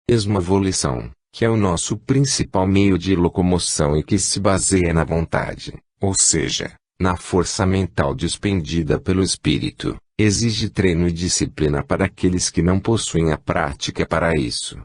Esmovolição, que é o nosso principal meio de locomoção e que se baseia na vontade, ou seja, na força mental despendida pelo espírito, exige treino e disciplina para aqueles que não possuem a prática para isso.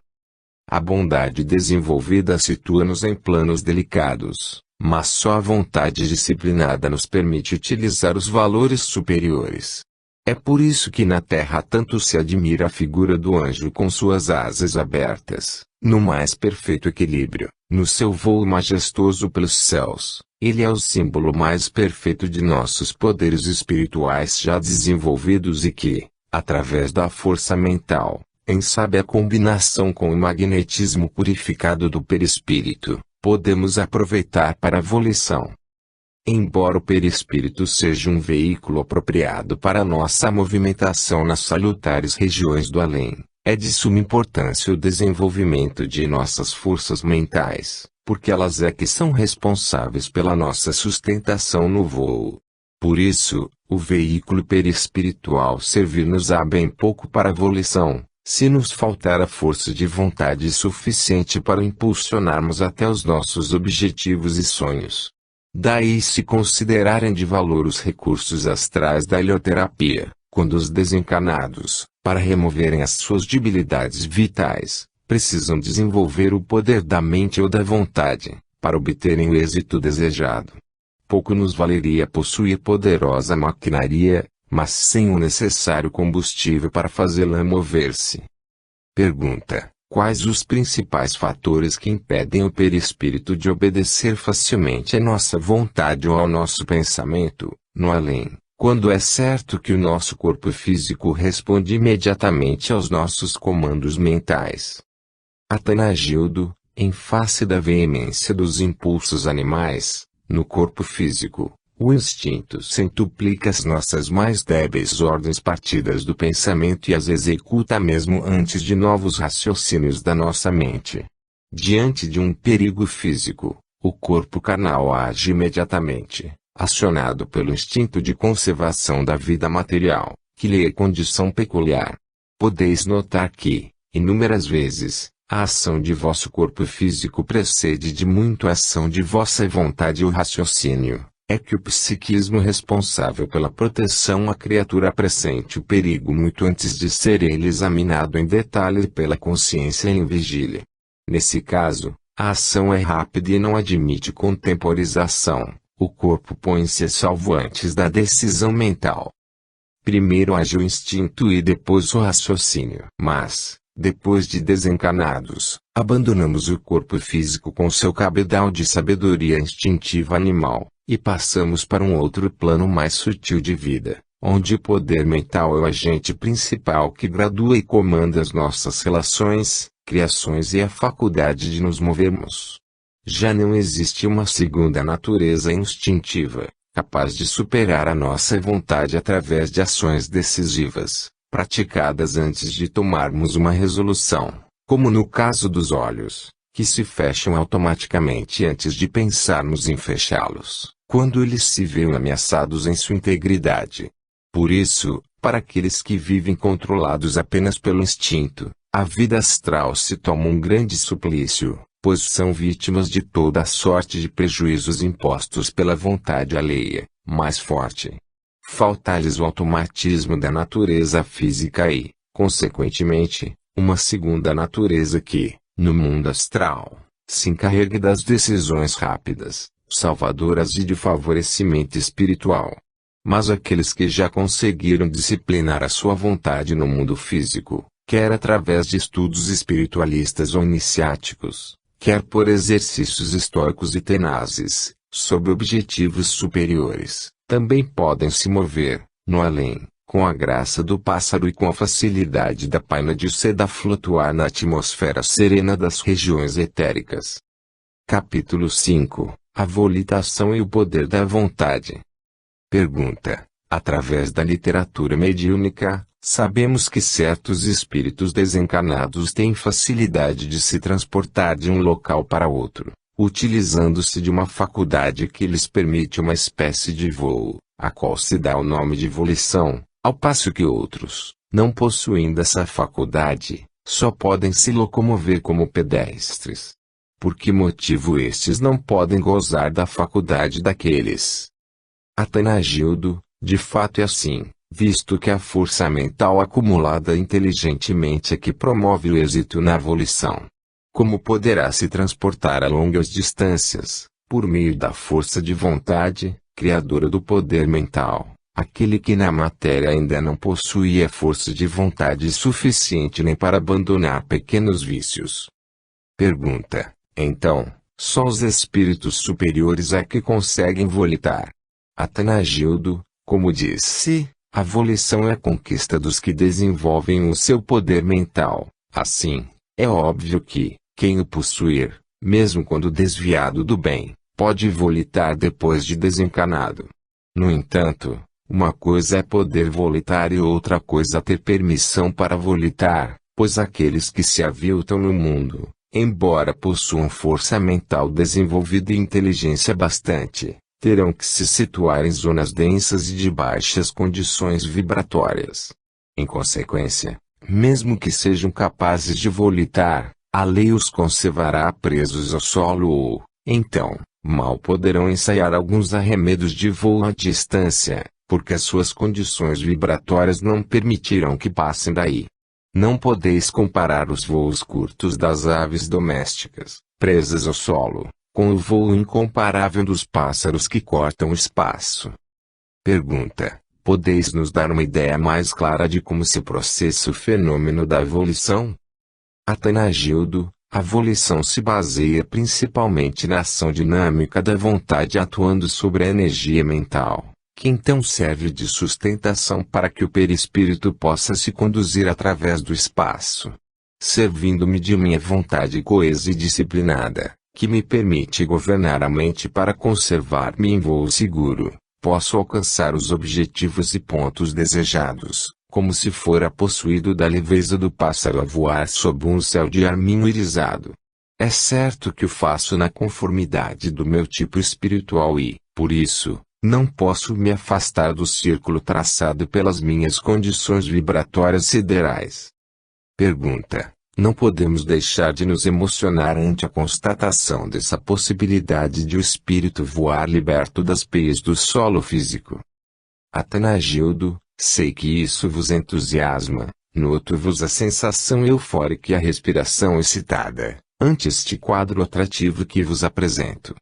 A bondade desenvolvida situa-nos em planos delicados, mas só a vontade disciplinada nos permite utilizar os valores superiores. É por isso que na terra tanto se admira a figura do anjo com suas asas abertas, no mais perfeito equilíbrio, no seu voo majestoso pelos céus. Ele é o símbolo mais perfeito de nossos poderes espirituais já desenvolvidos e que, através da força mental, em sábia combinação com o magnetismo purificado do perispírito, podemos aproveitar para a volição. Embora o perispírito seja um veículo apropriado para nossa movimentação nas salutares regiões do além, é de suma importância o desenvolvimento de nossas forças mentais, porque elas é que são responsáveis pela nossa sustentação no voo. Por isso, o veículo perispiritual servir-nos-á bem pouco para a volição, se nos faltar a força de vontade suficiente para impulsionarmos até os nossos objetivos e sonhos. Daí se considerarem de valor os recursos astrais da helioterapia, quando os desencarnados, para removerem as suas debilidades vitais, precisam desenvolver o poder da mente ou da vontade, para obterem o êxito desejado. Pouco nos valeria possuir poderosa maquinaria, mas sem o necessário combustível para fazê-la mover-se. Pergunta: quais os principais fatores que impedem o perispírito de obedecer facilmente à nossa vontade ou ao nosso pensamento, no além, quando é certo que o nosso corpo físico responde imediatamente aos nossos comandos mentais? Atanagildo, em face da veemência dos impulsos animais, no corpo físico, o instinto centuplica as nossas mais débeis ordens partidas do pensamento e as executa mesmo antes de novos raciocínios da nossa mente. Diante de um perigo físico, o corpo carnal age imediatamente, acionado pelo instinto de conservação da vida material, que lhe é condição peculiar. Podeis notar que, inúmeras vezes, a ação de vosso corpo físico precede de muito a ação de vossa vontade ou raciocínio. É que o psiquismo responsável pela proteção à criatura pressente o perigo muito antes de ser ele examinado em detalhe pela consciência em vigília. Nesse caso, a ação é rápida e não admite contemporização. O corpo põe-se a salvo antes da decisão mental. Primeiro age o instinto e depois o raciocínio. Mas, depois de desencarnados, abandonamos o corpo físico com seu cabedal de sabedoria instintiva animal, e passamos para um outro plano mais sutil de vida, onde o poder mental é o agente principal que gradua e comanda as nossas relações, criações e a faculdade de nos movermos. Já não existe uma segunda natureza instintiva, capaz de superar a nossa vontade através de ações decisivas, praticadas antes de tomarmos uma resolução, como no caso dos olhos, que se fecham automaticamente antes de pensarmos em fechá-los, quando eles se veem ameaçados em sua integridade. Por isso, para aqueles que vivem controlados apenas pelo instinto, a vida astral se toma um grande suplício, pois são vítimas de toda a sorte de prejuízos impostos pela vontade alheia, mais forte. Falta-lhes o automatismo da natureza física e, consequentemente, uma segunda natureza que, no mundo astral, se encarregue das decisões rápidas, salvadoras e de favorecimento espiritual. Mas aqueles que já conseguiram disciplinar a sua vontade no mundo físico, quer através de estudos espiritualistas ou iniciáticos, quer por exercícios estoicos e tenazes, sob objetivos superiores, também podem se mover, no além, com a graça do pássaro e com a facilidade da paina de seda flutuar na atmosfera serena das regiões etéricas. Capítulo 5 – A volitação e o poder da vontade. Pergunta: através da literatura mediúnica, sabemos que certos espíritos desencarnados têm facilidade de se transportar de um local para outro, utilizando-se de uma faculdade que lhes permite uma espécie de voo, a qual se dá o nome de volição, ao passo que outros, não possuindo essa faculdade, só podem se locomover como pedestres. Por que motivo estes não podem gozar da faculdade daqueles? Atanagildo, de fato é assim, visto que a força mental acumulada inteligentemente é que promove o êxito na volição. Como poderá se transportar a longas distâncias, por meio da força de vontade, criadora do poder mental, aquele que na matéria ainda não possuía força de vontade suficiente nem para abandonar pequenos vícios? Pergunta: então, só os espíritos superiores é que conseguem volitar? Atanagildo, como disse, a volição é a conquista dos que desenvolvem o seu poder mental. Assim, é óbvio que, quem o possuir, mesmo quando desviado do bem, pode volitar depois de desencarnado. No entanto, uma coisa é poder volitar e outra coisa ter permissão para volitar, pois aqueles que se aviltam no mundo, embora possuam força mental desenvolvida e inteligência bastante, terão que se situar em zonas densas e de baixas condições vibratórias. Em consequência, mesmo que sejam capazes de volitar, a lei os conservará presos ao solo ou, então, mal poderão ensaiar alguns arremedos de voo à distância, porque as suas condições vibratórias não permitirão que passem daí. Não podeis comparar os voos curtos das aves domésticas, presas ao solo, com o voo incomparável dos pássaros que cortam o espaço. Pergunta: podeis nos dar uma ideia mais clara de como se processa o fenômeno da volição? Atanagildo: a volição se baseia principalmente na ação dinâmica da vontade atuando sobre a energia mental, que então serve de sustentação para que o perispírito possa se conduzir através do espaço. Servindo-me de minha vontade coesa e disciplinada, que me permite governar a mente para conservar-me em voo seguro, posso alcançar os objetivos e pontos desejados, como se fora possuído da leveza do pássaro a voar sob um céu de arminho irisado. É certo que o faço na conformidade do meu tipo espiritual e, por isso, não posso me afastar do círculo traçado pelas minhas condições vibratórias siderais. Pergunta: não podemos deixar de nos emocionar ante a constatação dessa possibilidade de o espírito voar liberto das peias do solo físico? Atanagildo: sei que isso vos entusiasma, noto-vos a sensação eufórica e a respiração excitada, ante este quadro atrativo que vos apresento.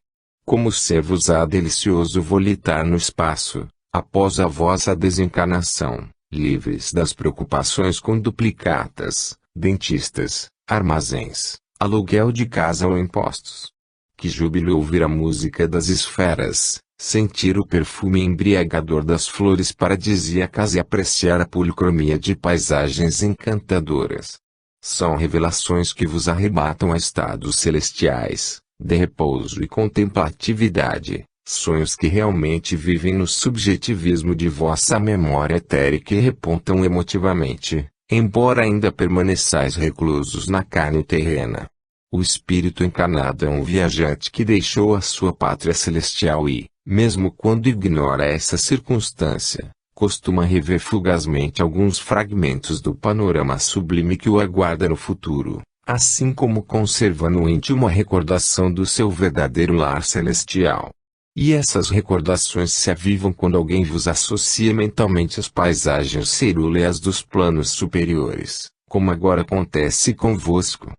Como ser-vos-á delicioso volitar no espaço, após a vossa desencarnação, livres das preocupações com duplicatas, dentistas, armazéns, aluguel de casa ou impostos. Que júbilo ouvir a música das esferas, sentir o perfume embriagador das flores paradisíacas e apreciar a policromia de paisagens encantadoras. São revelações que vos arrebatam a estados celestiais, de repouso e contemplatividade, sonhos que realmente vivem no subjetivismo de vossa memória etérica e repontam emotivamente, embora ainda permaneçais reclusos na carne terrena. O espírito encarnado é um viajante que deixou a sua pátria celestial e, mesmo quando ignora essa circunstância, costuma rever fugazmente alguns fragmentos do panorama sublime que o aguarda no futuro, assim como conserva no íntimo a recordação do seu verdadeiro lar celestial. E essas recordações se avivam quando alguém vos associa mentalmente às paisagens cerúleas dos planos superiores, como agora acontece convosco.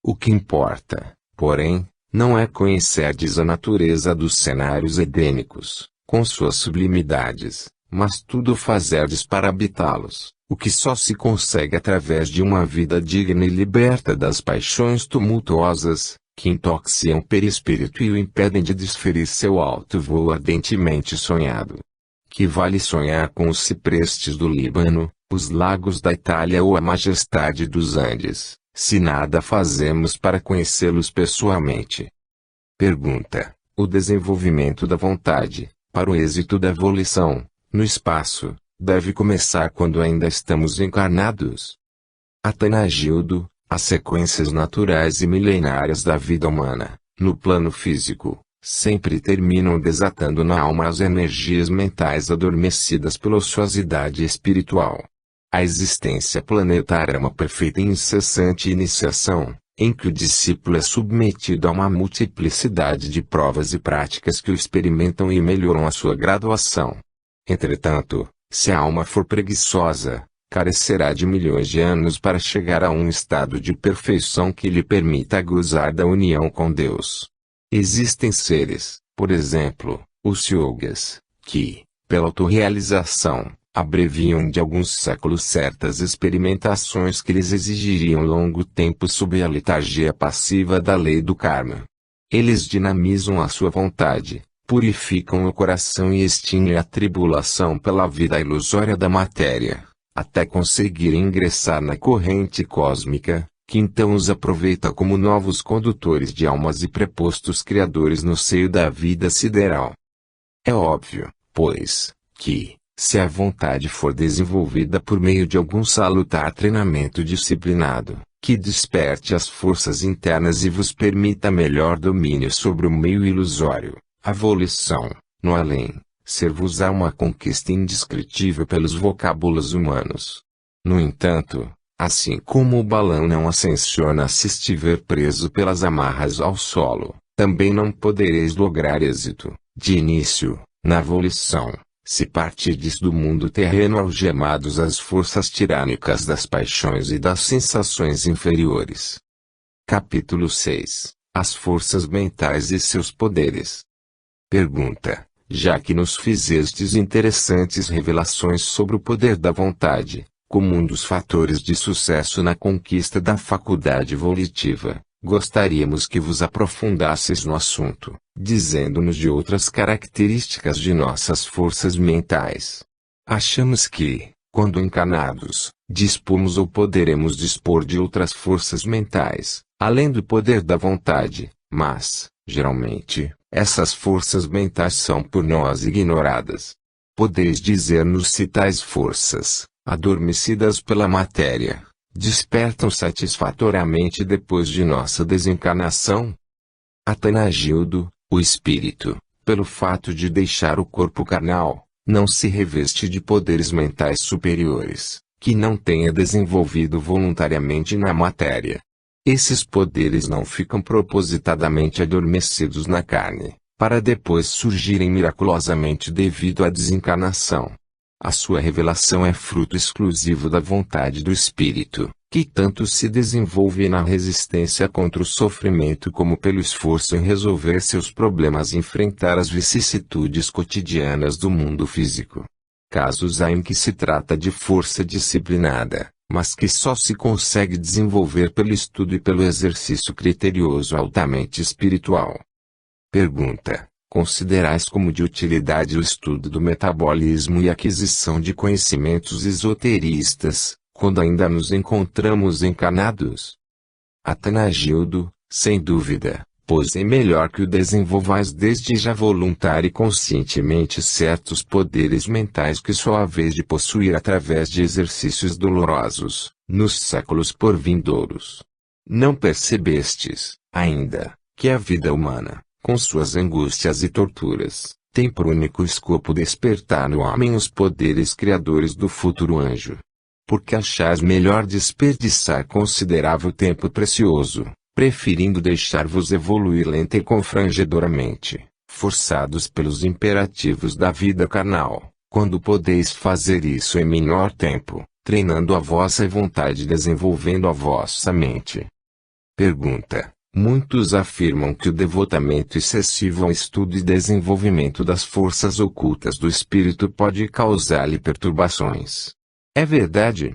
O que importa, porém, não é conhecerdes a natureza dos cenários edênicos, com suas sublimidades, mas tudo fazerdes para habitá-los, o que só se consegue através de uma vida digna e liberta das paixões tumultuosas, que intoxicam o perispírito e o impedem de desferir seu alto voo ardentemente sonhado. Que vale sonhar com os ciprestes do Líbano, os lagos da Itália ou a majestade dos Andes, se nada fazemos para conhecê-los pessoalmente? Pergunta: o desenvolvimento da vontade, para o êxito da volição, no espaço, deve começar quando ainda estamos encarnados? Atanagildo: as sequências naturais e milenárias da vida humana, no plano físico, sempre terminam desatando na alma as energias mentais adormecidas pela ociosidade espiritual. A existência planetária é uma perfeita e incessante iniciação, em que o discípulo é submetido a uma multiplicidade de provas e práticas que o experimentam e melhoram a sua graduação. Entretanto, se a alma for preguiçosa, carecerá de milhões de anos para chegar a um estado de perfeição que lhe permita gozar da união com Deus. Existem seres, por exemplo, os yogas, que, pela autorrealização, abreviam de alguns séculos certas experimentações que lhes exigiriam longo tempo sob a letargia passiva da lei do karma. Eles dinamizam a sua vontade, purificam o coração e extinguem a tribulação pela vida ilusória da matéria, até conseguirem ingressar na corrente cósmica, que então os aproveita como novos condutores de almas e prepostos criadores no seio da vida sideral. É óbvio, pois, que, se a vontade for desenvolvida por meio de algum salutar treinamento disciplinado, que desperte as forças internas e vos permita melhor domínio sobre o meio ilusório, a volição, no além, ser-vos-á uma conquista indescritível pelos vocábulos humanos. No entanto, assim como o balão não ascensiona se estiver preso pelas amarras ao solo, também não podereis lograr êxito, de início, na volição, se partirdes do mundo terreno algemados às forças tirânicas das paixões e das sensações inferiores. Capítulo 6. As forças mentais e seus poderes. Pergunta: já que nos fizestes interessantes revelações sobre o poder da vontade, como um dos fatores de sucesso na conquista da faculdade volitiva, gostaríamos que vos aprofundasseis no assunto, dizendo-nos de outras características de nossas forças mentais. Achamos que, quando encarnados, dispomos ou poderemos dispor de outras forças mentais, além do poder da vontade, mas, geralmente, essas forças mentais são por nós ignoradas. Podeis dizer-nos se tais forças, adormecidas pela matéria, despertam satisfatoriamente depois de nossa desencarnação? Atanagildo: o espírito, pelo fato de deixar o corpo carnal, não se reveste de poderes mentais superiores, que não tenha desenvolvido voluntariamente na matéria. Esses poderes não ficam propositadamente adormecidos na carne, para depois surgirem miraculosamente devido à desencarnação. A sua revelação é fruto exclusivo da vontade do espírito, que tanto se desenvolve na resistência contra o sofrimento como pelo esforço em resolver seus problemas e enfrentar as vicissitudes cotidianas do mundo físico. Casos há em que se trata de força disciplinada, mas que só se consegue desenvolver pelo estudo e pelo exercício criterioso altamente espiritual. Pergunta: considerais como de utilidade o estudo do metabolismo e aquisição de conhecimentos esoteristas, quando ainda nos encontramos encarnados? Atanagildo: sem dúvida, pois é melhor que o desenvolvais desde já voluntária e conscientemente certos poderes mentais que só haveis de possuir através de exercícios dolorosos, nos séculos por vindouros. Não percebestes, ainda, que a vida humana, com suas angústias e torturas, tem por único escopo despertar no homem os poderes criadores do futuro anjo? Porque achais melhor desperdiçar considerável tempo precioso, preferindo deixar-vos evoluir lenta e confrangedoramente, forçados pelos imperativos da vida carnal, quando podeis fazer isso em menor tempo, treinando a vossa vontade e desenvolvendo a vossa mente. Pergunta: muitos afirmam que o devotamento excessivo ao estudo e desenvolvimento das forças ocultas do espírito pode causar-lhe perturbações. É verdade?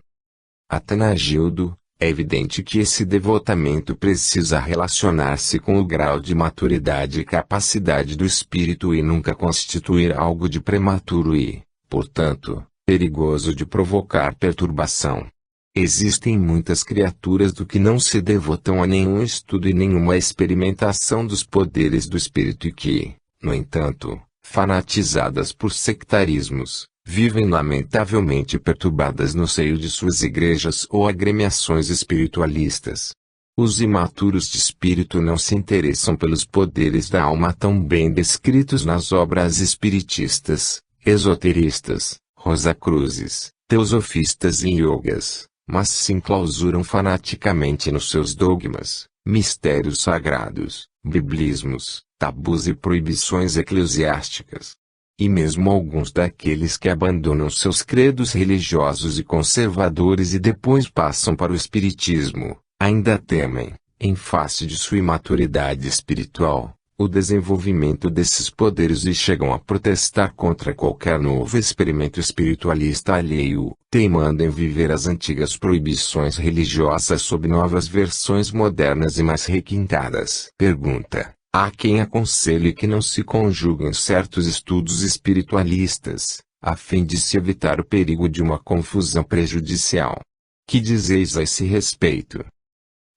Atanagildo: é evidente que esse devotamento precisa relacionar-se com o grau de maturidade e capacidade do espírito e nunca constituir algo de prematuro e, portanto, perigoso de provocar perturbação. Existem muitas criaturas do que não se devotam a nenhum estudo e nenhuma experimentação dos poderes do espírito e que, no entanto, fanatizadas por sectarismos, vivem lamentavelmente perturbadas no seio de suas igrejas ou agremiações espiritualistas. Os imaturos de espírito não se interessam pelos poderes da alma tão bem descritos nas obras espiritistas, esoteristas, rosacruzes, teosofistas e yogas, mas se enclausuram fanaticamente nos seus dogmas, mistérios sagrados, biblismos, tabus e proibições eclesiásticas. E mesmo alguns daqueles que abandonam seus credos religiosos e conservadores e depois passam para o espiritismo, ainda temem, em face de sua imaturidade espiritual, o desenvolvimento desses poderes e chegam a protestar contra qualquer novo experimento espiritualista alheio, teimando em viver as antigas proibições religiosas sob novas versões modernas e mais requintadas. Pergunta: há quem aconselhe que não se conjuguem certos estudos espiritualistas, a fim de se evitar o perigo de uma confusão prejudicial. Que dizeis a esse respeito?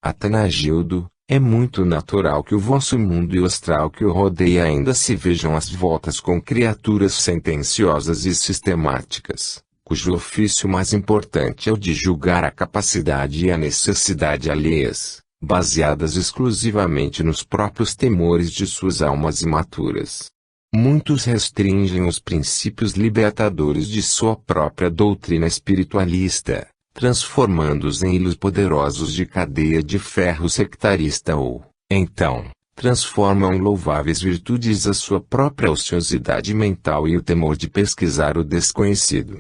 Atanagildo: é muito natural que o vosso mundo e o astral que o rodeia ainda se vejam às voltas com criaturas sentenciosas e sistemáticas, cujo ofício mais importante é o de julgar a capacidade e a necessidade alheias, baseadas exclusivamente nos próprios temores de suas almas imaturas. Muitos restringem os princípios libertadores de sua própria doutrina espiritualista, transformando-os em hilos poderosos de cadeia de ferro sectarista ou, então, transformam em louváveis virtudes a sua própria ociosidade mental e o temor de pesquisar o desconhecido.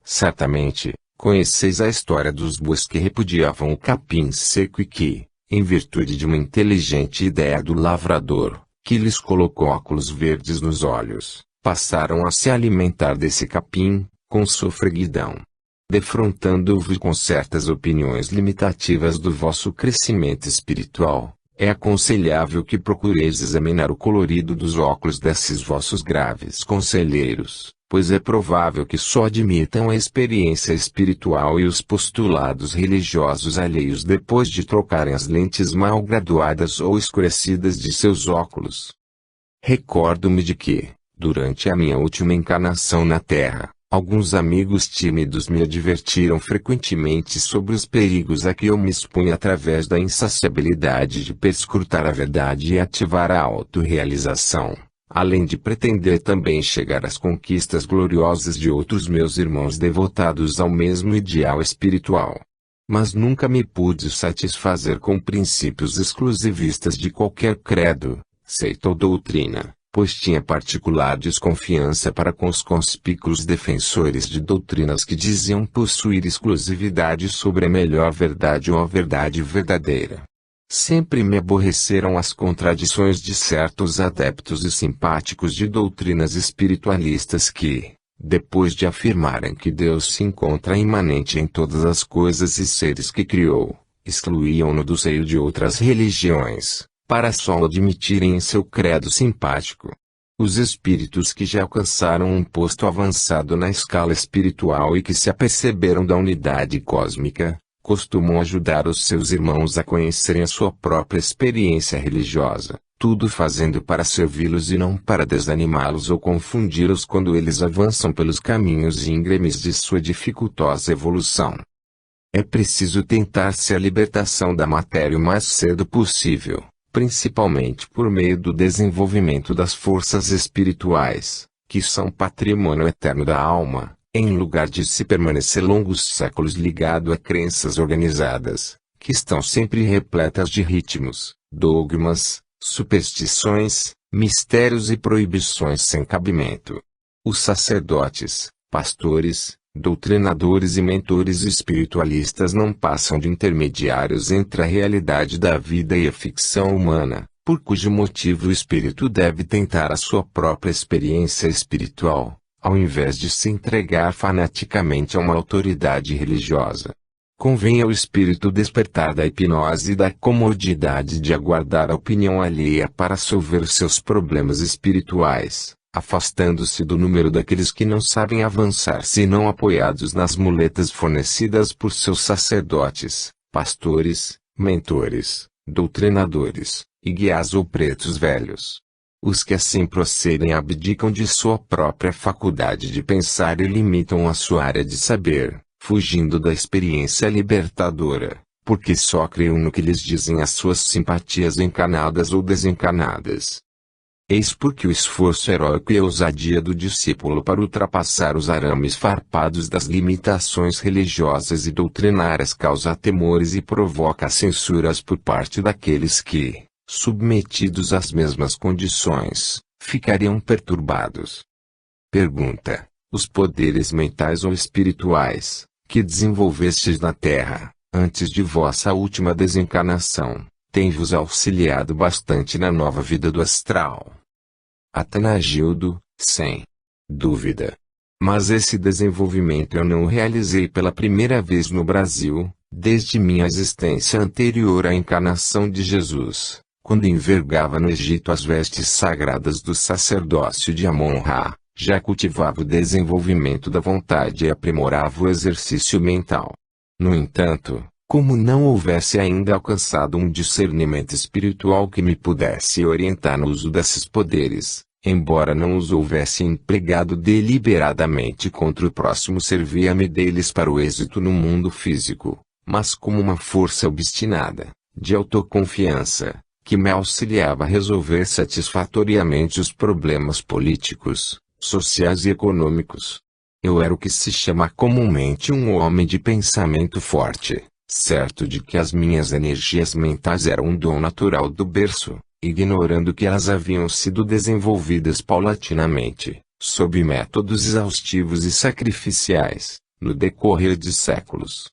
Certamente, conheceis a história dos bois que repudiavam o capim seco e que, em virtude de uma inteligente ideia do lavrador, que lhes colocou óculos verdes nos olhos, passaram a se alimentar desse capim, com sofreguidão. Defrontando-vos com certas opiniões limitativas do vosso crescimento espiritual, é aconselhável que procureis examinar o colorido dos óculos desses vossos graves conselheiros, pois é provável que só admitam a experiência espiritual e os postulados religiosos alheios depois de trocarem as lentes mal graduadas ou escurecidas de seus óculos. Recordo-me de que, durante a minha última encarnação na Terra, alguns amigos tímidos me advertiram frequentemente sobre os perigos a que eu me expunha através da insaciabilidade de perscrutar a verdade e ativar a autorrealização, além de pretender também chegar às conquistas gloriosas de outros meus irmãos devotados ao mesmo ideal espiritual. Mas nunca me pude satisfazer com princípios exclusivistas de qualquer credo, seita ou doutrina, pois tinha particular desconfiança para com os conspícuos defensores de doutrinas que diziam possuir exclusividade sobre a melhor verdade ou a verdade verdadeira. Sempre me aborreceram as contradições de certos adeptos e simpáticos de doutrinas espiritualistas que, depois de afirmarem que Deus se encontra imanente em todas as coisas e seres que criou, excluíam-no do seio de outras religiões, para só o admitirem em seu credo simpático. Os espíritos que já alcançaram um posto avançado na escala espiritual e que se aperceberam da unidade cósmica, costumam ajudar os seus irmãos a conhecerem a sua própria experiência religiosa, tudo fazendo para servi-los e não para desanimá-los ou confundi-los quando eles avançam pelos caminhos íngremes de sua dificultosa evolução. É preciso tentar-se a libertação da matéria o mais cedo possível, principalmente por meio do desenvolvimento das forças espirituais, que são patrimônio eterno da alma, em lugar de se permanecer longos séculos ligado a crenças organizadas, que estão sempre repletas de ritmos, dogmas, superstições, mistérios e proibições sem cabimento. Os sacerdotes, pastores, doutrinadores e mentores espiritualistas não passam de intermediários entre a realidade da vida e a ficção humana, por cujo motivo o espírito deve tentar a sua própria experiência espiritual, ao invés de se entregar fanaticamente a uma autoridade religiosa. Convém ao espírito despertar da hipnose e da comodidade de aguardar a opinião alheia para solver seus problemas espirituais, afastando-se do número daqueles que não sabem avançar senão apoiados nas muletas fornecidas por seus sacerdotes, pastores, mentores, doutrinadores, e guias ou pretos velhos. Os que assim procedem abdicam de sua própria faculdade de pensar e limitam a sua área de saber, fugindo da experiência libertadora, porque só criam no que lhes dizem as suas simpatias encarnadas ou desencarnadas. Eis porque o esforço heróico e a ousadia do discípulo para ultrapassar os arames farpados das limitações religiosas e doutrinárias causa temores e provoca censuras por parte daqueles que, submetidos às mesmas condições, ficariam perturbados. Pergunta: os poderes mentais ou espirituais, que desenvolvestes na Terra, antes de vossa última desencarnação, tem-vos auxiliado bastante na nova vida do astral? Atanagildo: sem dúvida. Mas esse desenvolvimento eu não o realizei pela primeira vez no Brasil, desde minha existência anterior à encarnação de Jesus, quando envergava no Egito as vestes sagradas do sacerdócio de Amon-Ra, já cultivava o desenvolvimento da vontade e aprimorava o exercício mental. No entanto, como não houvesse ainda alcançado um discernimento espiritual que me pudesse orientar no uso desses poderes, embora não os houvesse empregado deliberadamente contra o próximo, servia-me deles para o êxito no mundo físico, mas como uma força obstinada, de autoconfiança, que me auxiliava a resolver satisfatoriamente os problemas políticos, sociais e econômicos. Eu era o que se chama comumente um homem de pensamento forte, certo de que as minhas energias mentais eram um dom natural do berço, ignorando que elas haviam sido desenvolvidas paulatinamente, sob métodos exaustivos e sacrificiais, no decorrer de séculos.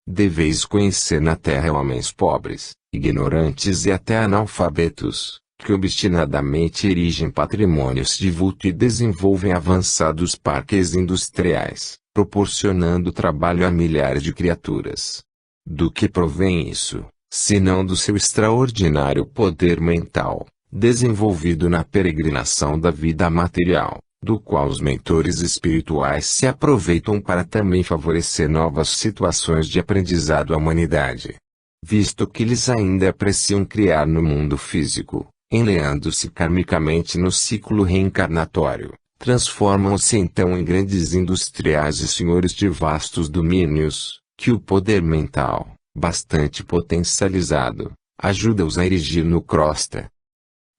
Deveis conhecer na terra homens pobres, ignorantes e até analfabetos, que obstinadamente erigem patrimônios de vulto e desenvolvem avançados parques industriais, proporcionando trabalho a milhares de criaturas. Do que provém isso, senão do seu extraordinário poder mental, desenvolvido na peregrinação da vida material, do qual os mentores espirituais se aproveitam para também favorecer novas situações de aprendizado à humanidade. Visto que eles ainda apreciam criar no mundo físico, enleando-se karmicamente no ciclo reencarnatório, transformam-se então em grandes industriais e senhores de vastos domínios, que o poder mental, bastante potencializado, ajuda-os a erigir no crosta.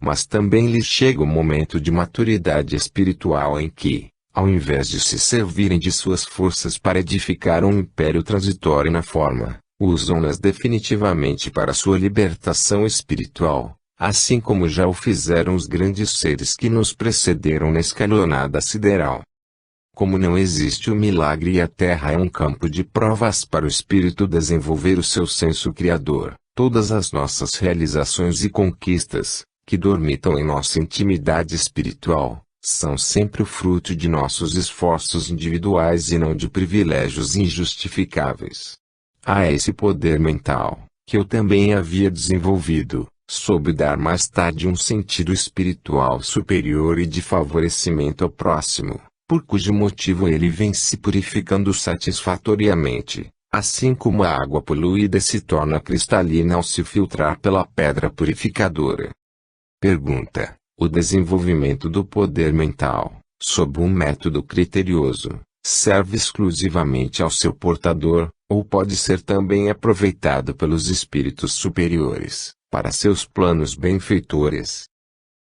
Mas também lhes chega o momento de maturidade espiritual em que, ao invés de se servirem de suas forças para edificar um império transitório na forma, usam-nas definitivamente para sua libertação espiritual, assim como já o fizeram os grandes seres que nos precederam na escalonada sideral. Como não existe o milagre e a Terra é um campo de provas para o espírito desenvolver o seu senso criador, todas as nossas realizações e conquistas, que dormitam em nossa intimidade espiritual, são sempre o fruto de nossos esforços individuais e não de privilégios injustificáveis. A esse poder mental, que eu também havia desenvolvido, soube dar mais tarde um sentido espiritual superior e de favorecimento ao próximo, por cujo motivo ele vem se purificando satisfatoriamente, assim como a água poluída se torna cristalina ao se filtrar pela pedra purificadora. Pergunta: o desenvolvimento do poder mental, sob um método criterioso, serve exclusivamente ao seu portador, ou pode ser também aproveitado pelos espíritos superiores, para seus planos benfeitores?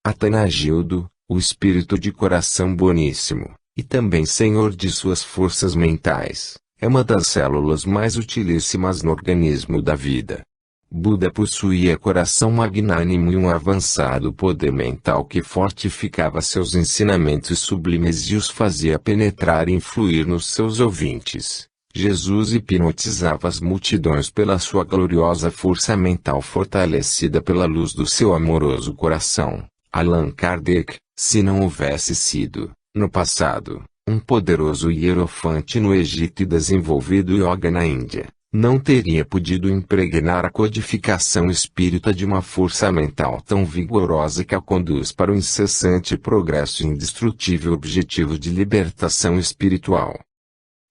Atanagildo: o espírito de coração boníssimo, e também senhor de suas forças mentais, é uma das células mais utilíssimas no organismo da vida. Buda possuía coração magnânimo e um avançado poder mental que fortificava seus ensinamentos sublimes e os fazia penetrar e influir nos seus ouvintes. Jesus hipnotizava as multidões pela sua gloriosa força mental fortalecida pela luz do seu amoroso coração. Allan Kardec: se não houvesse sido, no passado, um poderoso hierofante no Egito e desenvolvido yoga na Índia, não teria podido impregnar a codificação espírita de uma força mental tão vigorosa que a conduz para o incessante progresso e indestrutível objetivo de libertação espiritual.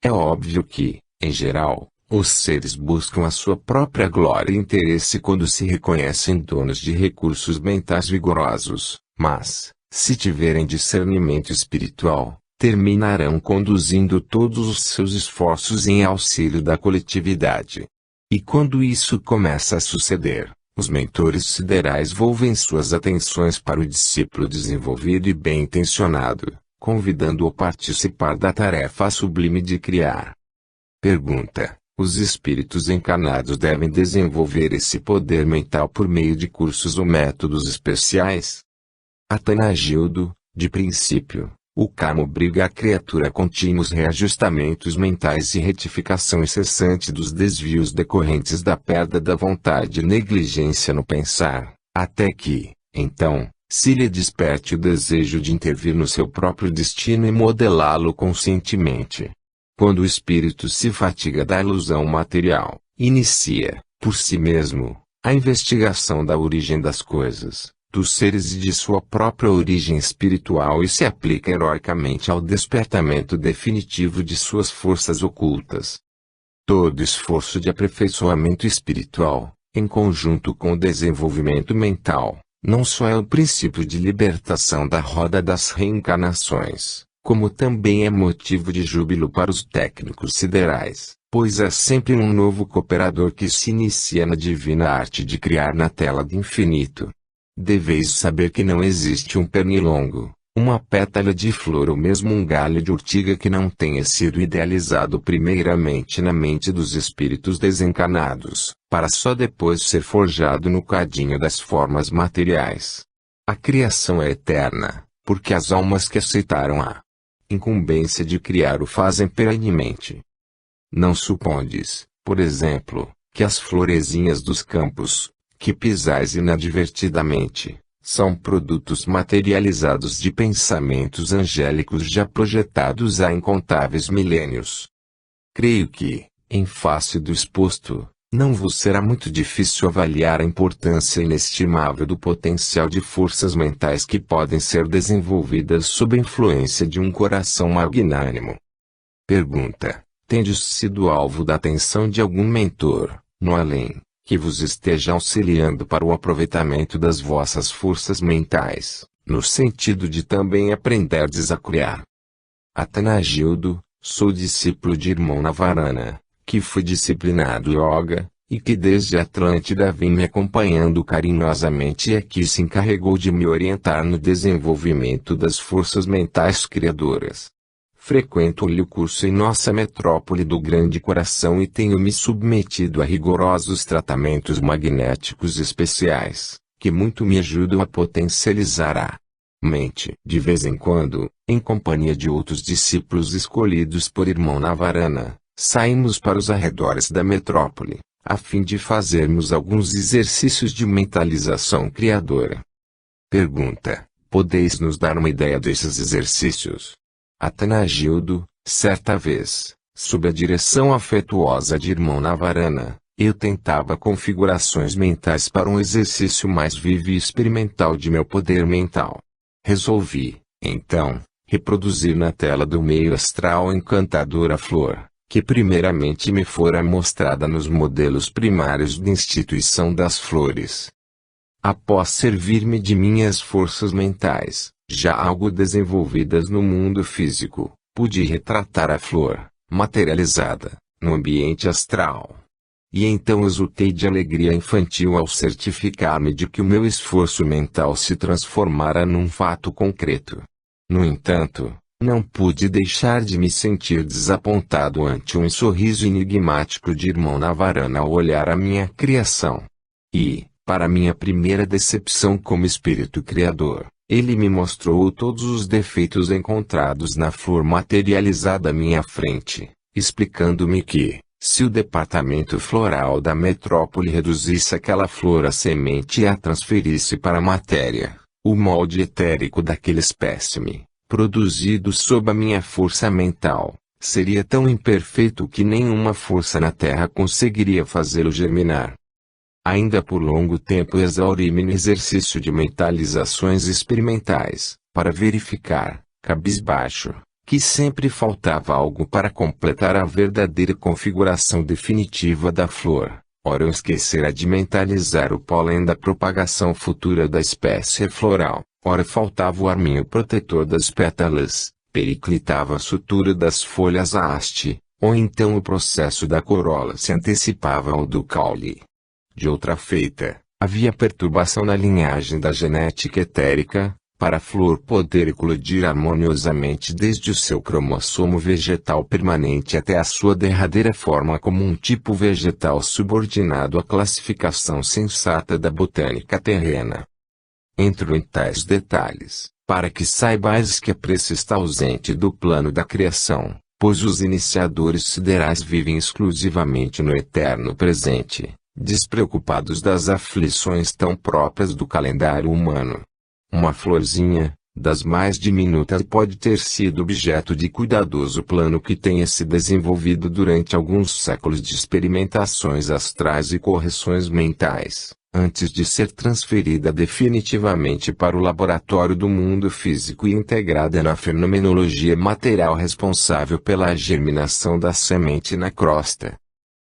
É óbvio que, em geral, os seres buscam a sua própria glória e interesse quando se reconhecem donos de recursos mentais vigorosos, mas, se tiverem discernimento espiritual, terminarão conduzindo todos os seus esforços em auxílio da coletividade. E quando isso começa a suceder, Os mentores siderais volvem suas atenções para o discípulo desenvolvido e bem-intencionado, convidando-o a participar da tarefa sublime de criar. Pergunta: os espíritos encarnados devem desenvolver esse poder mental por meio de cursos ou métodos especiais? Atanagildo: de princípio, o karma obriga a criatura a contínuos reajustamentos mentais e retificação incessante dos desvios decorrentes da perda da vontade e negligência no pensar, até que, então, se lhe desperte o desejo de intervir no seu próprio destino e modelá-lo conscientemente. Quando o espírito se fatiga da ilusão material, inicia, por si mesmo, a investigação da origem das coisas, dos seres e de sua própria origem espiritual e se aplica heroicamente ao despertamento definitivo de suas forças ocultas. Todo esforço de aperfeiçoamento espiritual, em conjunto com o desenvolvimento mental, não só é o princípio de libertação da roda das reencarnações, como também é motivo de júbilo para os técnicos siderais, pois é sempre um novo cooperador que se inicia na divina arte de criar na tela do infinito. Deveis saber que não existe um pernilongo, uma pétala de flor ou mesmo um galho de urtiga que não tenha sido idealizado primeiramente na mente dos espíritos desencarnados, para só depois ser forjado no cadinho das formas materiais. A criação é eterna, porque as almas que aceitaram a incumbência de criar o fazem perenemente. Não supondes, por exemplo, que as florezinhas dos campos, que pisais inadvertidamente, são produtos materializados de pensamentos angélicos já projetados há incontáveis milênios. Creio que, em face do exposto, não vos será muito difícil avaliar a importância inestimável do potencial de forças mentais que podem ser desenvolvidas sob a influência de um coração magnânimo. Pergunta: tendes sido alvo da atenção de algum mentor, no além, que vos esteja auxiliando para o aproveitamento das vossas forças mentais, no sentido de também aprenderdes a criar? Atanagildo: sou discípulo de irmão Navarana, que foi disciplinado yoga, e que desde Atlântida vem me acompanhando carinhosamente e que se encarregou de me orientar no desenvolvimento das forças mentais criadoras. Frequento-lhe o curso em nossa metrópole do Grande Coração e tenho me submetido a rigorosos tratamentos magnéticos especiais, que muito me ajudam a potencializar a mente. De vez em quando, em companhia de outros discípulos escolhidos por irmão Navarana, saímos para os arredores da metrópole, a fim de fazermos alguns exercícios de mentalização criadora. Pergunta: podeis nos dar uma ideia desses exercícios? Atanagildo: certa vez, sob a direção afetuosa de irmão Navarana, eu tentava configurações mentais para um exercício mais vivo e experimental de meu poder mental. Resolvi, então, reproduzir na tela do meio astral a encantadora flor, que primeiramente me fora mostrada nos modelos primários de instituição das flores. Após servir-me de minhas forças mentais, já algo desenvolvidas no mundo físico, pude retratar a flor, materializada, no ambiente astral. E então exultei de alegria infantil ao certificar-me de que o meu esforço mental se transformara num fato concreto. No entanto, não pude deixar de me sentir desapontado ante um sorriso enigmático de irmão Navarana ao olhar a minha criação. E, para minha primeira decepção como espírito criador, ele me mostrou todos os defeitos encontrados na flor materializada à minha frente, explicando-me que, se o departamento floral da metrópole reduzisse aquela flor à semente e a transferisse para a matéria, o molde etérico daquele espécime, produzido sob a minha força mental, seria tão imperfeito que nenhuma força na terra conseguiria fazê-lo germinar. Ainda por longo tempo exauri-me no exercício de mentalizações experimentais, para verificar, cabisbaixo, que sempre faltava algo para completar a verdadeira configuração definitiva da flor. Ora eu esquecera de mentalizar o pólen da propagação futura da espécie floral, ora faltava o arminho protetor das pétalas, periclitava a sutura das folhas à haste, ou então o processo da corola se antecipava ao do caule. De outra feita, Havia perturbação na linhagem da genética etérica, para a flor poder eclodir harmoniosamente desde o seu cromossomo vegetal permanente até a sua derradeira forma como um tipo vegetal subordinado à classificação sensata da botânica terrena. Entro em tais detalhes, para que saibais que a prece está ausente do plano da criação, pois os iniciadores siderais vivem exclusivamente no eterno presente, despreocupados das aflições tão próprias do calendário humano. Uma florzinha, das mais diminutas, pode ter sido objeto de cuidadoso plano que tenha se desenvolvido durante alguns séculos de experimentações astrais e correções mentais, antes de ser transferida definitivamente para o laboratório do mundo físico e integrada na fenomenologia material responsável pela germinação da semente na crosta.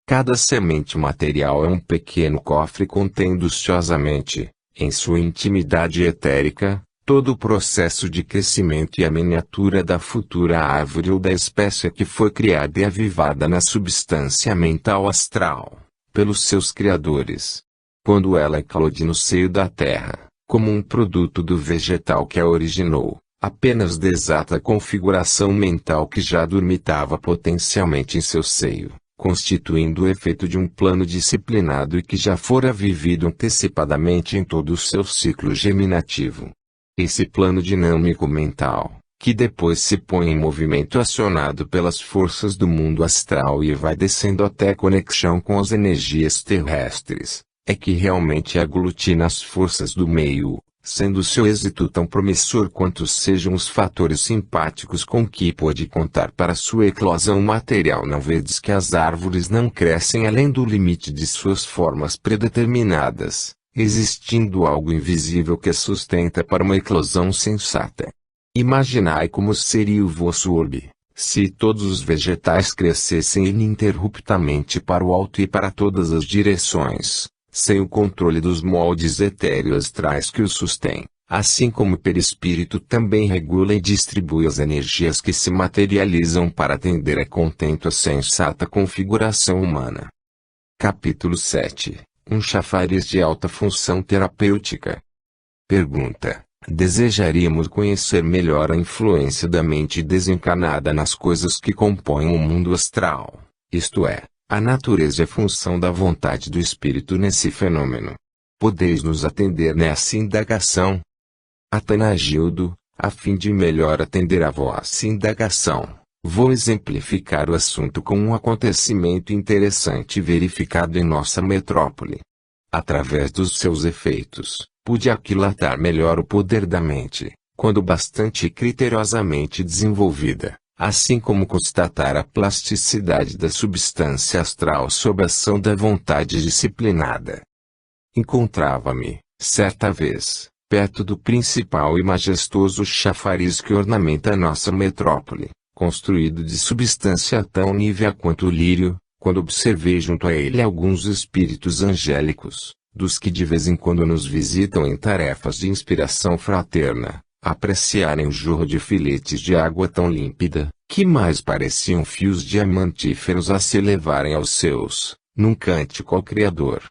Cada semente material é um pequeno cofre contendo ciosamente, em sua intimidade etérica, todo o processo de crescimento e a miniatura da futura árvore ou da espécie que foi criada e avivada na substância mental astral, pelos seus criadores. Quando ela eclode no seio da terra, como um produto do vegetal que a originou, apenas desata a configuração mental que já dormitava potencialmente em seu seio, constituindo o efeito de um plano disciplinado e que já fora vivido antecipadamente em todo o seu ciclo germinativo. Esse plano dinâmico mental, que depois se põe em movimento acionado pelas forças do mundo astral e vai descendo até a conexão com as energias terrestres, é que realmente aglutina as forças do meio, sendo seu êxito tão promissor quanto sejam os fatores simpáticos com que pode contar para sua eclosão material. Não vedes que as árvores não crescem além do limite de suas formas predeterminadas, existindo algo invisível que as sustenta para uma eclosão sensata. Imaginai como seria o vosso orbe, se todos os vegetais crescessem ininterruptamente para o alto e para todas as direções, sem o controle dos moldes etéreos astrais que os sustêm, assim como o perispírito também regula e distribui as energias que se materializam para atender a contento a sensata configuração humana. Capítulo 7. Um chafariz de alta função terapêutica. Pergunta: desejaríamos conhecer melhor a influência da mente desencarnada nas coisas que compõem o mundo astral, isto é, a natureza e função da vontade do espírito nesse fenômeno. Podeis nos atender nessa indagação? Atanagildo, a fim de melhor atender a vossa indagação, vou exemplificar o assunto com um acontecimento interessante verificado em nossa metrópole. Através dos seus efeitos, pude aquilatar melhor o poder da mente, quando bastante criteriosamente desenvolvida, assim como constatar a plasticidade da substância astral sob a ação da vontade disciplinada. Encontrava-me, certa vez, perto do principal e majestoso chafariz que ornamenta a nossa metrópole, construído de substância tão nívea quanto o lírio, quando observei junto a ele alguns espíritos angélicos, dos que de vez em quando nos visitam em tarefas de inspiração fraterna, apreciarem o jorro de filetes de água tão límpida, que mais pareciam fios diamantíferos a se elevarem aos seus, num cântico ao Criador.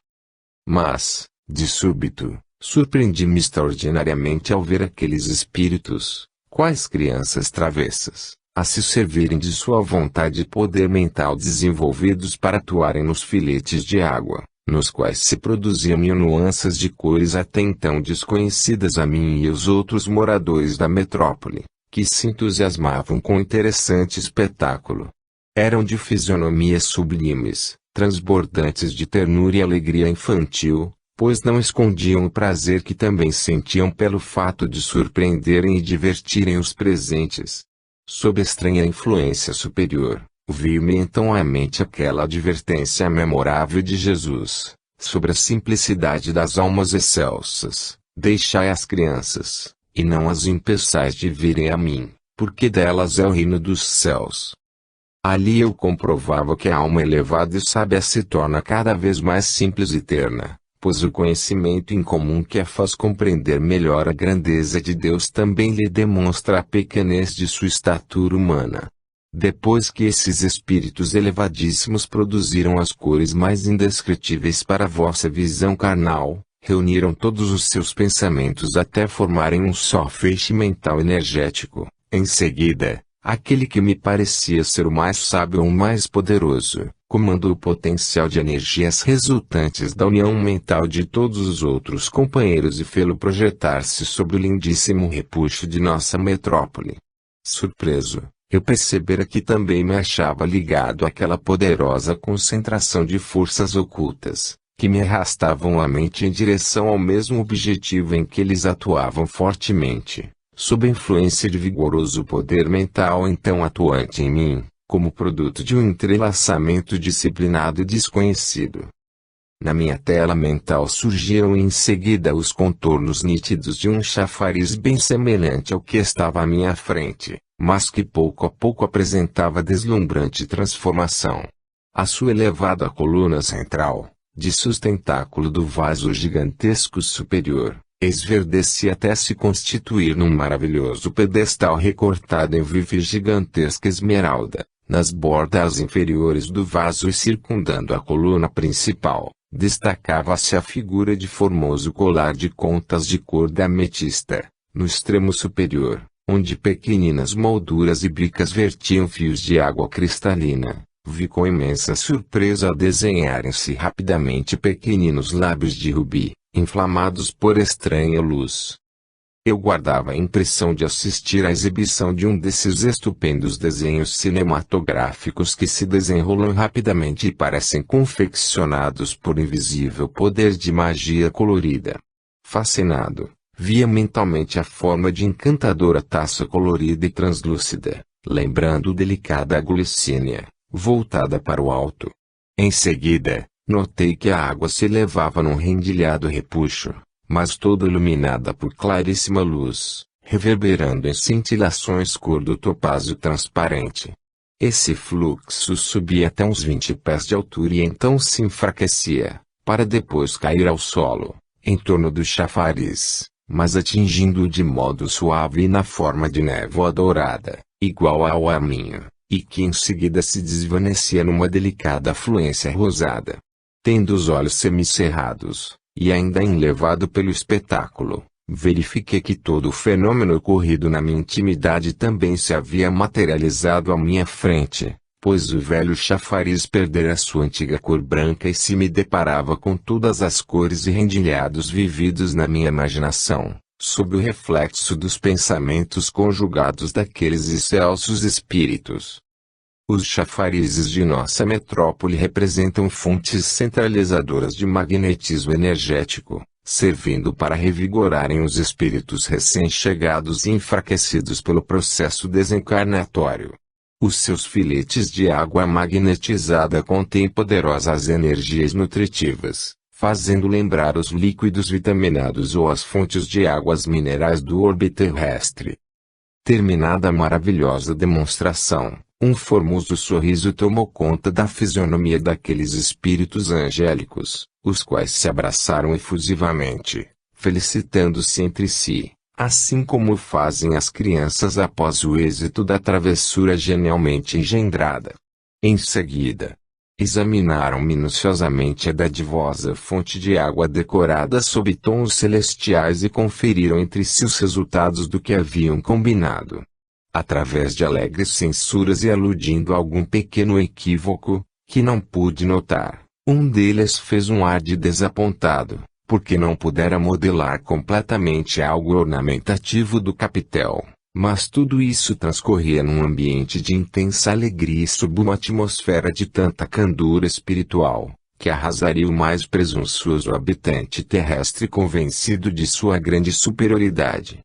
Mas, de súbito, surpreendi-me extraordinariamente ao ver aqueles espíritos, quais crianças travessas, a se servirem de sua vontade e poder mental desenvolvidos para atuarem nos filetes de água, nos quais se produziam mil nuances de cores até então desconhecidas a mim e aos outros moradores da metrópole, que se entusiasmavam com o interessante espetáculo. Eram de fisionomias sublimes, transbordantes de ternura e alegria infantil, pois não escondiam o prazer que também sentiam pelo fato de surpreenderem e divertirem os presentes. Sob estranha influência superior, veio-me então à mente aquela advertência memorável de Jesus, sobre a simplicidade das almas excelsas: deixai as crianças, e não as impeçais de virem a mim, porque delas é o reino dos céus. Ali eu comprovava que a alma elevada e sábia se torna cada vez mais simples e terna, pois o conhecimento incomum que a faz compreender melhor a grandeza de Deus também lhe demonstra a pequenez de sua estatura humana. Depois que esses espíritos elevadíssimos produziram as cores mais indescritíveis para a vossa visão carnal, reuniram todos os seus pensamentos até formarem um só feixe mental energético. Em seguida, aquele que me parecia ser o mais sábio ou o mais poderoso, comandou o potencial de energias resultantes da união mental de todos os outros companheiros e fê-lo projetar-se sobre o lindíssimo repuxo de nossa metrópole. Surpreso, eu percebera que também me achava ligado àquela poderosa concentração de forças ocultas, que me arrastavam a mente em direção ao mesmo objetivo em que eles atuavam fortemente, sob a influência de vigoroso poder mental então atuante em mim, como produto de um entrelaçamento disciplinado e desconhecido. Na minha tela mental surgiram em seguida os contornos nítidos de um chafariz bem semelhante ao que estava à minha frente, mas que pouco a pouco apresentava deslumbrante transformação. A sua elevada coluna central, de sustentáculo do vaso gigantesco superior, esverdecia até se constituir num maravilhoso pedestal recortado em viva e gigantesca esmeralda, nas bordas inferiores do vaso e circundando a coluna principal. Destacava-se a figura de formoso colar de contas de cor de ametista, no extremo superior, onde pequeninas molduras e bicas vertiam fios de água cristalina. Vi com imensa surpresa a desenharem-se rapidamente pequeninos lábios de rubi, inflamados por estranha luz. Eu guardava a impressão de assistir à exibição de um desses estupendos desenhos cinematográficos que se desenrolam rapidamente e parecem confeccionados por invisível poder de magia colorida. Fascinado, via mentalmente a forma de encantadora taça colorida e translúcida, lembrando delicada glicínia, voltada para o alto. Em seguida, notei que a água se elevava num rendilhado repuxo, mas toda iluminada por claríssima luz, reverberando em cintilações cor do topázio transparente. Esse fluxo subia até uns 20 pés de altura e então se enfraquecia, para depois cair ao solo, em torno do chafariz, mas atingindo-o de modo suave e na forma de névoa dourada, igual ao arminho, e que em seguida se desvanecia numa delicada fluência rosada. Tendo os olhos semicerrados, e ainda enlevado pelo espetáculo, verifiquei que todo o fenômeno ocorrido na minha intimidade também se havia materializado à minha frente, pois o velho chafariz perdera sua antiga cor branca e se me deparava com todas as cores e rendilhados vividos na minha imaginação, sob o reflexo dos pensamentos conjugados daqueles excelsos espíritos. Os chafarizes de nossa metrópole representam fontes centralizadoras de magnetismo energético, servindo para revigorarem os espíritos recém-chegados e enfraquecidos pelo processo desencarnatório. Os seus filetes de água magnetizada contêm poderosas energias nutritivas, fazendo lembrar os líquidos vitaminados ou as fontes de águas minerais do orbe terrestre. Terminada a maravilhosa demonstração, um formoso sorriso tomou conta da fisionomia daqueles espíritos angélicos, os quais se abraçaram efusivamente, felicitando-se entre si, assim como fazem as crianças após o êxito da travessura genialmente engendrada. Em seguida, examinaram minuciosamente a dadivosa fonte de água decorada sob tons celestiais e conferiram entre si os resultados do que haviam combinado. Através de alegres censuras e aludindo a algum pequeno equívoco, que não pude notar, um deles fez um ar de desapontado, porque não pudera modelar completamente algo ornamentativo do capitel, mas tudo isso transcorria num ambiente de intensa alegria e sob uma atmosfera de tanta candura espiritual, que arrasaria o mais presunçoso habitante terrestre convencido de sua grande superioridade.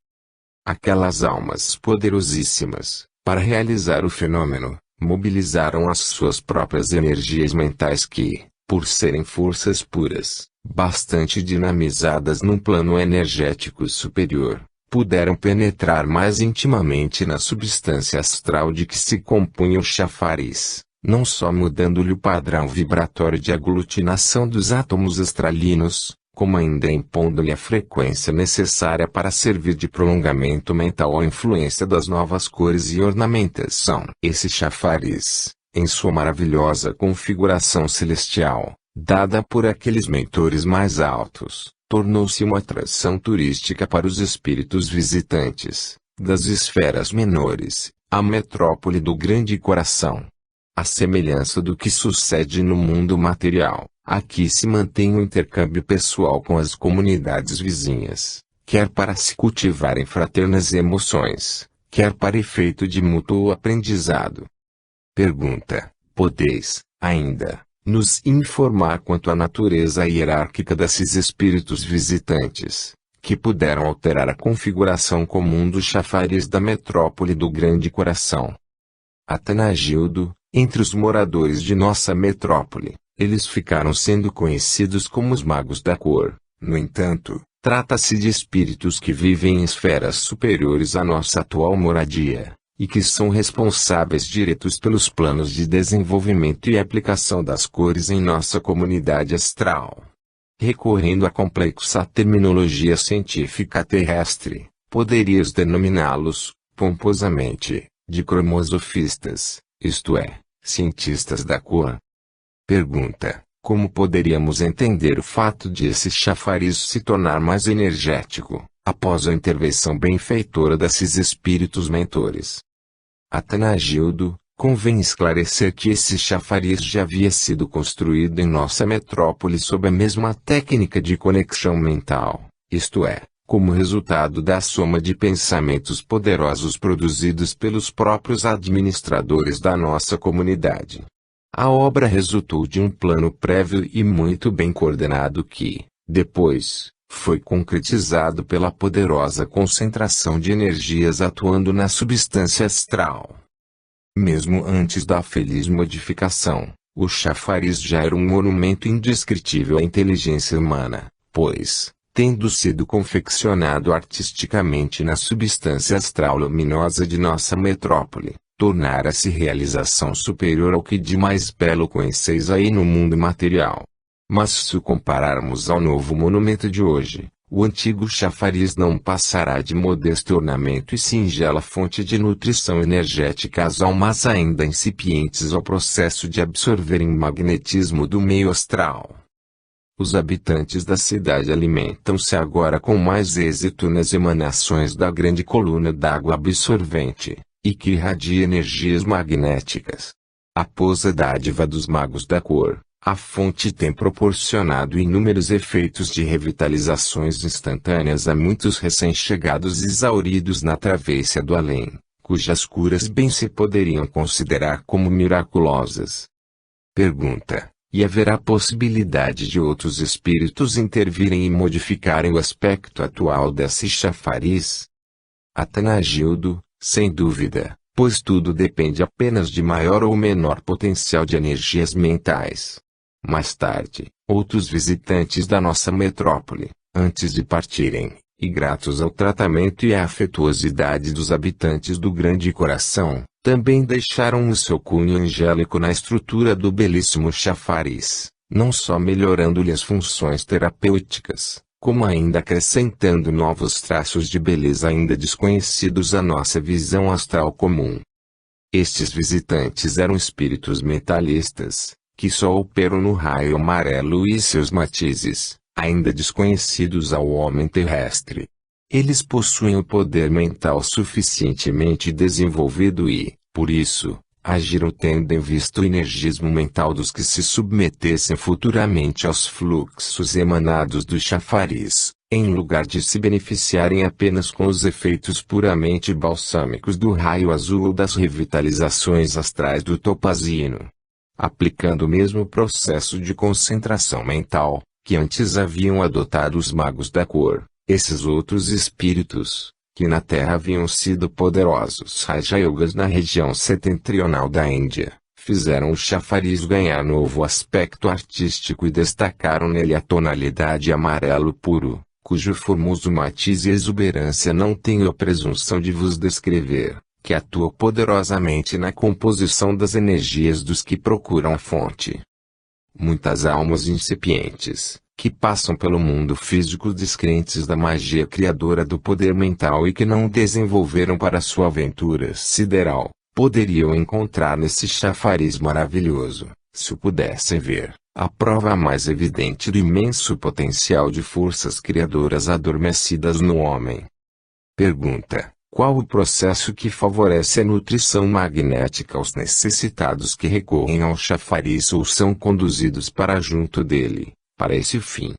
Aquelas almas poderosíssimas, para realizar o fenômeno, mobilizaram as suas próprias energias mentais que, por serem forças puras, bastante dinamizadas num plano energético superior, puderam penetrar mais intimamente na substância astral de que se compunha o chafariz, não só mudando-lhe o padrão vibratório de aglutinação dos átomos astralinos, como ainda impondo-lhe a frequência necessária para servir de prolongamento mental à influência das novas cores e ornamentação. Esse chafariz, em sua maravilhosa configuração celestial, dada por aqueles mentores mais altos, tornou-se uma atração turística para os espíritos visitantes, das esferas menores, a metrópole do Grande Coração. À semelhança do que sucede no mundo material, aqui se mantém o intercâmbio pessoal com as comunidades vizinhas, quer para se cultivarem fraternas emoções, quer para efeito de mútuo aprendizado. Pergunta: podeis, ainda, nos informar quanto à natureza hierárquica desses espíritos visitantes, que puderam alterar a configuração comum dos chafariz da metrópole do Grande Coração? Atanagildo: entre os moradores de nossa metrópole, eles ficaram sendo conhecidos como os magos da cor. No entanto, trata-se de espíritos que vivem em esferas superiores à nossa atual moradia, e que são responsáveis diretos pelos planos de desenvolvimento e aplicação das cores em nossa comunidade astral. Recorrendo à complexa terminologia científica terrestre, poderias denominá-los, pomposamente, de cromosofistas, isto é, cientistas da cor. Pergunta: como poderíamos entender o fato de esse chafariz se tornar mais energético, após a intervenção benfeitora desses espíritos mentores? Atanagildo: convém esclarecer que esse chafariz já havia sido construído em nossa metrópole sob a mesma técnica de conexão mental, isto é, como resultado da soma de pensamentos poderosos produzidos pelos próprios administradores da nossa comunidade. A obra resultou de um plano prévio e muito bem coordenado que, depois, foi concretizado pela poderosa concentração de energias atuando na substância astral. Mesmo antes da feliz modificação, o chafariz já era um monumento indescritível à inteligência humana, pois, tendo sido confeccionado artisticamente na substância astral luminosa de nossa metrópole, tornara-se realização superior ao que de mais belo conheceis aí no mundo material. Mas se o compararmos ao novo monumento de hoje, o antigo chafariz não passará de modesto ornamento e singela fonte de nutrição energética às almas ainda incipientes ao processo de absorverem o magnetismo do meio astral. Os habitantes da cidade alimentam-se agora com mais êxito nas emanações da grande coluna d'água absorvente, e que irradia energias magnéticas. Após a dádiva dos magos da cor, a fonte tem proporcionado inúmeros efeitos de revitalizações instantâneas a muitos recém-chegados exauridos na travessia do além, cujas curas bem se poderiam considerar como miraculosas. Pergunta: e haverá possibilidade de outros espíritos intervirem e modificarem o aspecto atual desse chafariz? Atanagildo: sem dúvida, pois tudo depende apenas de maior ou menor potencial de energias mentais. Mais tarde, outros visitantes da nossa metrópole, antes de partirem, e gratos ao tratamento e à afetuosidade dos habitantes do Grande Coração, também deixaram o seu cunho angélico na estrutura do belíssimo chafariz, não só melhorando-lhe as funções terapêuticas, como ainda acrescentando novos traços de beleza ainda desconhecidos à nossa visão astral comum. Estes visitantes eram espíritos mentalistas, que só operam no raio amarelo e seus matizes, ainda desconhecidos ao homem terrestre. Eles possuem o poder mental suficientemente desenvolvido e, por isso, agiram tendo em vista o energismo mental dos que se submetessem futuramente aos fluxos emanados do chafariz, em lugar de se beneficiarem apenas com os efeitos puramente balsâmicos do raio azul ou das revitalizações astrais do topazino. Aplicando o mesmo processo de concentração mental, que antes haviam adotado os magos da cor, esses outros espíritos, que na Terra haviam sido poderosos Raja Yogas na região setentrional da Índia, fizeram o chafariz ganhar novo aspecto artístico e destacaram nele a tonalidade amarelo puro, cujo formoso matiz e exuberância não tenho a presunção de vos descrever, que atua poderosamente na composição das energias dos que procuram a fonte. Muitas almas incipientes, que passam pelo mundo físico descrentes da magia criadora do poder mental e que não desenvolveram para sua aventura sideral, poderiam encontrar nesse chafariz maravilhoso, se o pudessem ver, A prova mais evidente do imenso potencial de forças criadoras adormecidas no homem. Pergunta: qual o processo que favorece a nutrição magnética aos necessitados que recorrem ao chafariz ou são conduzidos para junto dele, para esse fim?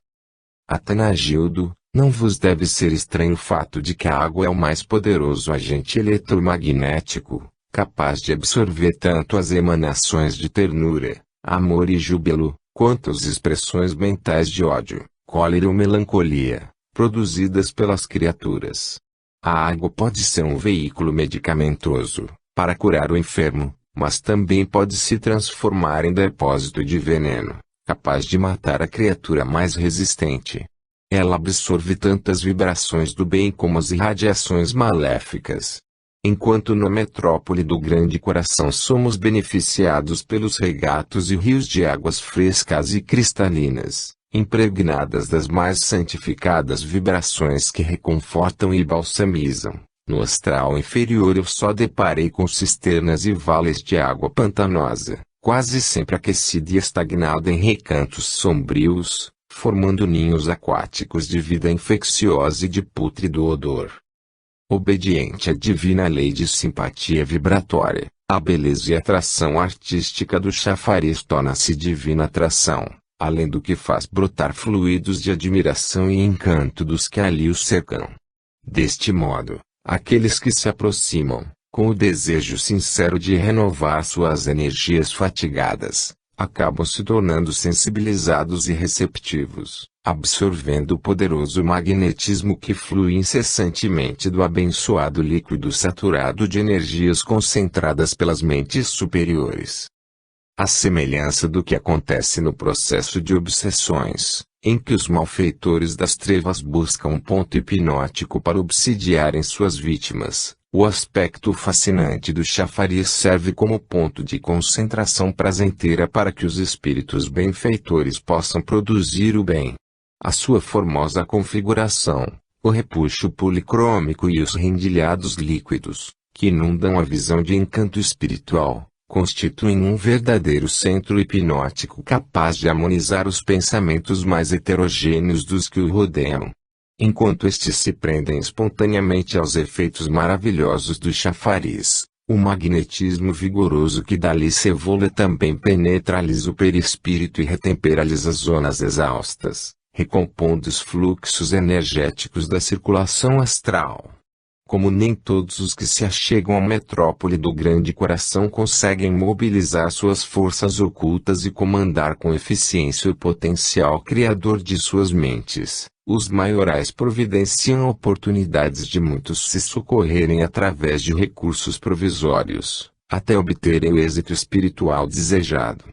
Atanagildo: não vos deve ser estranho o fato de que a água é o mais poderoso agente eletromagnético, capaz de absorver tanto as emanações de ternura, amor e júbilo, quanto as expressões mentais de ódio, cólera ou melancolia, produzidas pelas criaturas. A água pode ser um veículo medicamentoso, para curar o enfermo, mas também pode se transformar em depósito de veneno, capaz de matar a criatura mais resistente. Ela absorve tantas vibrações do bem como as irradiações maléficas. Enquanto na metrópole do Grande Coração somos beneficiados pelos regatos e rios de águas frescas e cristalinas, impregnadas das mais santificadas vibrações que reconfortam e balsamizam, no astral inferior eu só deparei com cisternas e vales de água pantanosa, quase sempre aquecida e estagnada em recantos sombrios, formando ninhos aquáticos de vida infecciosa e de pútrido odor. Obediente à divina lei de simpatia vibratória, a beleza e atração artística do chafariz torna-se divina atração, além do que faz brotar fluidos de admiração e encanto dos que ali o cercam. Deste modo, aqueles que se aproximam, com o desejo sincero de renovar suas energias fatigadas, acabam se tornando sensibilizados e receptivos, absorvendo o poderoso magnetismo que flui incessantemente do abençoado líquido saturado de energias concentradas pelas mentes superiores. À semelhança do que acontece no processo de obsessões, em que os malfeitores das trevas buscam um ponto hipnótico para obsidiarem suas vítimas, o aspecto fascinante do chafariz serve como ponto de concentração prazenteira para que os espíritos benfeitores possam produzir o bem. A sua formosa configuração, o repuxo policrômico e os rendilhados líquidos, que inundam a visão de encanto espiritual, constituem um verdadeiro centro hipnótico capaz de harmonizar os pensamentos mais heterogêneos dos que o rodeiam. Enquanto estes se prendem espontaneamente aos efeitos maravilhosos do chafariz, o magnetismo vigoroso que dali se evolui também penetra-lhes o perispírito e retempera-lhes as zonas exaustas, recompondo os fluxos energéticos da circulação astral. Como nem todos os que se achegam à metrópole do Grande Coração conseguem mobilizar suas forças ocultas e comandar com eficiência o potencial criador de suas mentes, os maiorais providenciam oportunidades de muitos se socorrerem através de recursos provisórios, até obterem o êxito espiritual desejado.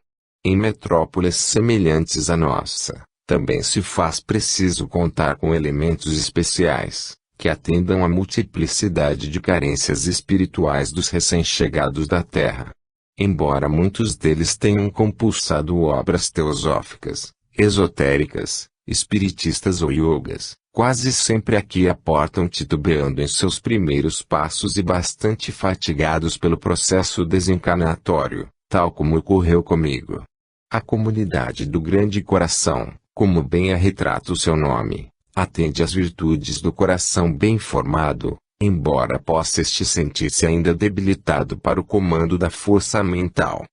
Em metrópoles semelhantes à nossa, também se faz preciso contar com elementos especiais, que atendam à multiplicidade de carências espirituais dos recém-chegados da Terra. Embora muitos deles tenham compulsado obras teosóficas, esotéricas, espiritistas ou yogas, quase sempre aqui aportam titubeando em seus primeiros passos e bastante fatigados pelo processo desencarnatório, tal como ocorreu comigo. A comunidade do Grande Coração, como bem a retrata o seu nome, atende às virtudes do coração bem formado, embora possa este sentir-se ainda debilitado para o comando da força mental.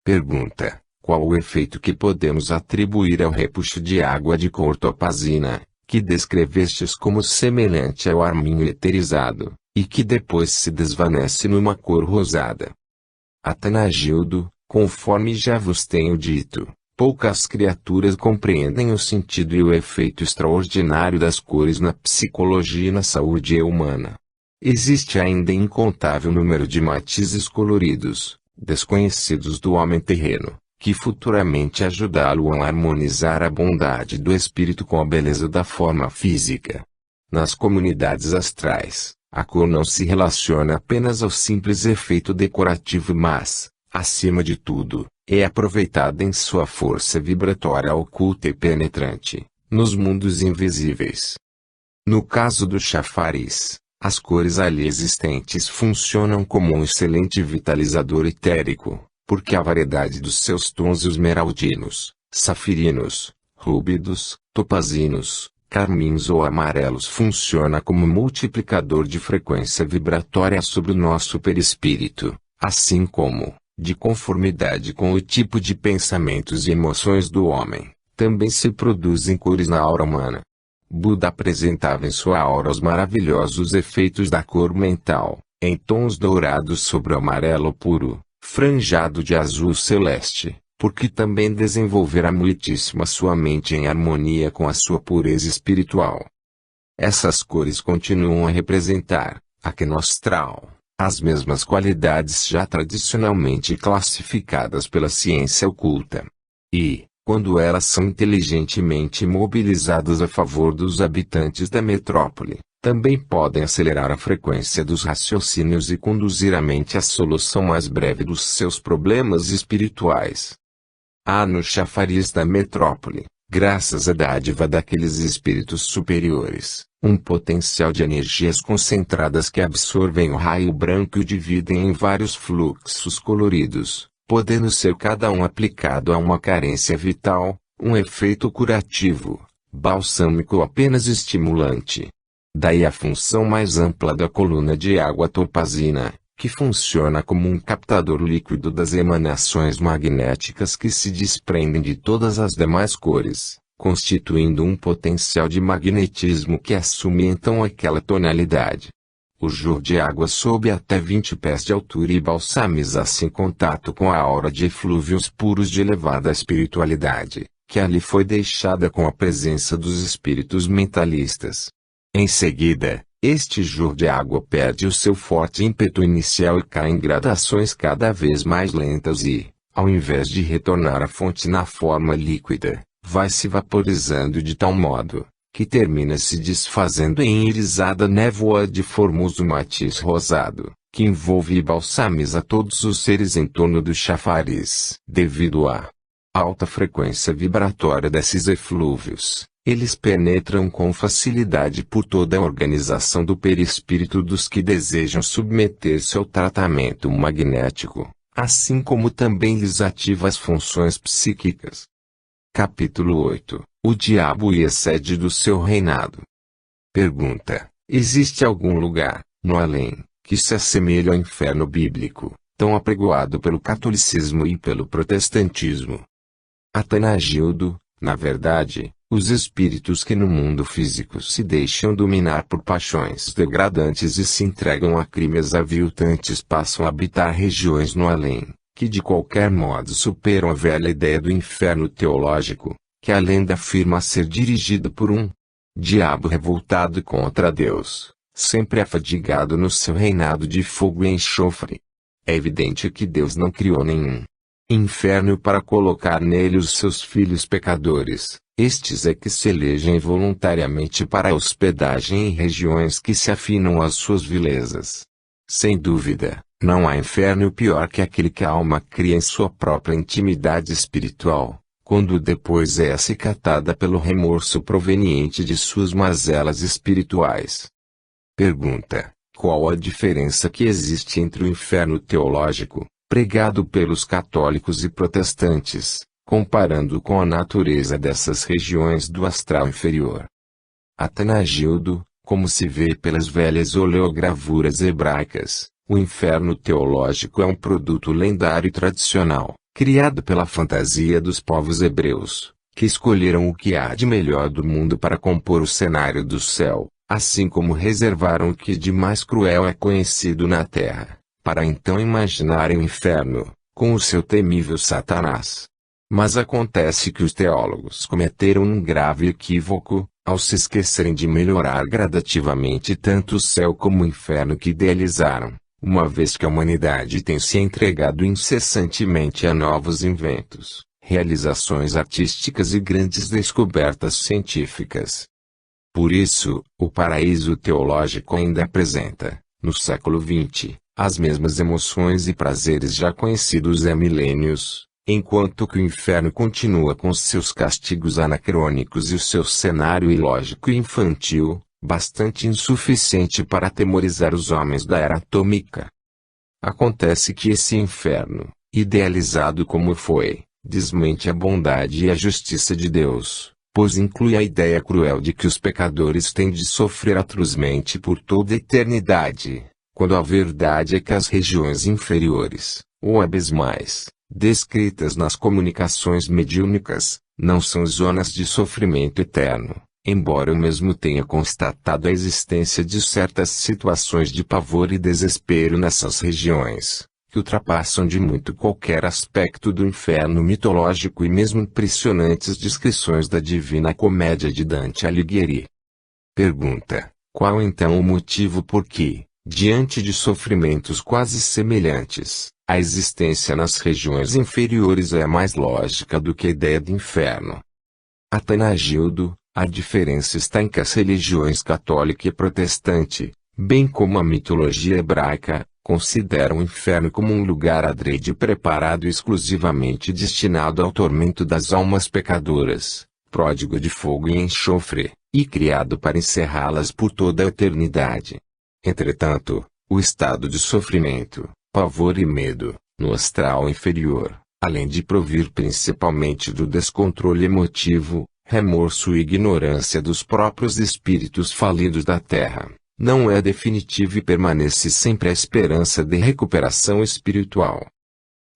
Pergunta: qual o efeito que podemos atribuir ao repuxo de água de cor topazina, que descrevestes como semelhante ao arminho eterizado, e que depois se desvanece numa cor rosada? Atanagildo: conforme já vos tenho dito, poucas criaturas compreendem o sentido e o efeito extraordinário das cores na psicologia e na saúde humana. Existe ainda incontável número de matizes coloridos, desconhecidos do homem terreno, que futuramente ajudá-lo a harmonizar a bondade do espírito com a beleza da forma física. Nas comunidades astrais, a cor não se relaciona apenas ao simples efeito decorativo mas, acima de tudo, é aproveitada em sua força vibratória oculta e penetrante, nos mundos invisíveis. No caso do chafariz, as cores ali existentes funcionam como um excelente vitalizador etérico, porque a variedade dos seus tons esmeraldinos, safirinos, rúbidos, topazinos, carmins ou amarelos funciona como multiplicador de frequência vibratória sobre o nosso perispírito, assim como, de conformidade com o tipo de pensamentos e emoções do homem, também se produzem cores na aura humana. Buda apresentava em sua aura os maravilhosos efeitos da cor mental, em tons dourados sobre o amarelo puro, franjado de azul celeste, porque também desenvolverá muitíssimo sua mente em harmonia com a sua pureza espiritual. Essas cores continuam a representar, aqui no astral, as mesmas qualidades já tradicionalmente classificadas pela ciência oculta. E, quando elas são inteligentemente mobilizadas a favor dos habitantes da metrópole, também podem acelerar a frequência dos raciocínios e conduzir a mente à solução mais breve dos seus problemas espirituais. Há no chafariz da metrópole, graças à dádiva daqueles espíritos superiores, um potencial de energias concentradas que absorvem o raio branco e o dividem em vários fluxos coloridos, podendo ser cada um aplicado a uma carência vital, um efeito curativo, balsâmico ou apenas estimulante. Daí a função mais ampla da coluna de água topazina, que funciona como um captador líquido das emanações magnéticas que se desprendem de todas as demais cores, constituindo um potencial de magnetismo que assume então aquela tonalidade. O jor de água sob até 20 pés de altura e balsamiza-se em contato com a aura de eflúvios puros de elevada espiritualidade, que ali foi deixada com a presença dos espíritos mentalistas. Em seguida, este jor de água perde o seu forte ímpeto inicial e cai em gradações cada vez mais lentas e, ao invés de retornar à fonte na forma líquida, vai se vaporizando de tal modo, que termina se desfazendo em irisada névoa de formoso matiz rosado, que envolve e balsamiza todos os seres em torno do chafariz. Devido à alta frequência vibratória desses eflúvios, eles penetram com facilidade por toda a organização do perispírito dos que desejam submeter-se ao tratamento magnético, assim como também lhes ativa as funções psíquicas. Capítulo 8. O diabo e a sede do seu reinado. Pergunta: existe algum lugar, no além, que se assemelhe ao inferno bíblico, tão apregoado pelo catolicismo e pelo protestantismo? Atanagildo: na verdade, os espíritos que no mundo físico se deixam dominar por paixões degradantes e se entregam a crimes aviltantes passam a habitar regiões no além, que de qualquer modo superam a velha ideia do inferno teológico, que a lenda afirma ser dirigida por um diabo revoltado contra Deus, sempre afadigado no seu reinado de fogo e enxofre. É evidente que Deus não criou nenhum inferno para colocar nele os seus filhos pecadores, estes é que se elegem voluntariamente para a hospedagem em regiões que se afinam às suas vilezas. Sem dúvida, não há inferno pior que aquele que a alma cria em sua própria intimidade espiritual, quando depois é acicatada pelo remorso proveniente de suas mazelas espirituais. Pergunta: qual a diferença que existe entre o inferno teológico, pregado pelos católicos e protestantes, comparando com a natureza dessas regiões do astral inferior? Atanagildo: como se vê pelas velhas oleogravuras hebraicas, o inferno teológico é um produto lendário e tradicional, criado pela fantasia dos povos hebreus, que escolheram o que há de melhor do mundo para compor o cenário do céu, assim como reservaram o que de mais cruel é conhecido na terra, para então imaginarem o inferno, com o seu temível Satanás. Mas acontece que os teólogos cometeram um grave equívoco, ao se esquecerem de melhorar gradativamente tanto o céu como o inferno que idealizaram, uma vez que a humanidade tem se entregado incessantemente a novos inventos, realizações artísticas e grandes descobertas científicas. Por isso, o paraíso teológico ainda apresenta, no século XX, as mesmas emoções e prazeres já conhecidos há milênios, enquanto que o inferno continua com seus castigos anacrônicos e o seu cenário ilógico e infantil, bastante insuficiente para atemorizar os homens da era atômica. Acontece que esse inferno, idealizado como foi, desmente a bondade e a justiça de Deus, pois inclui a ideia cruel de que os pecadores têm de sofrer atrozmente por toda a eternidade, quando a verdade é que as regiões inferiores, ou abismais, descritas nas comunicações mediúnicas, não são zonas de sofrimento eterno, embora eu mesmo tenha constatado a existência de certas situações de pavor e desespero nessas regiões, que ultrapassam de muito qualquer aspecto do inferno mitológico e mesmo impressionantes descrições da Divina Comédia de Dante Alighieri. Pergunta: qual então o motivo por que, diante de sofrimentos quase semelhantes, a existência nas regiões inferiores é mais lógica do que a ideia de inferno? Atanagildo: a diferença está em que as religiões católica e protestante, bem como a mitologia hebraica, consideram o inferno como um lugar adrede preparado exclusivamente destinado ao tormento das almas pecadoras, pródigo de fogo e enxofre, e criado para encerrá-las por toda a eternidade. Entretanto, o estado de sofrimento, pavor e medo, no astral inferior, além de provir principalmente do descontrole emotivo, remorso e ignorância dos próprios espíritos falidos da terra, não é definitivo e permanece sempre a esperança de recuperação espiritual.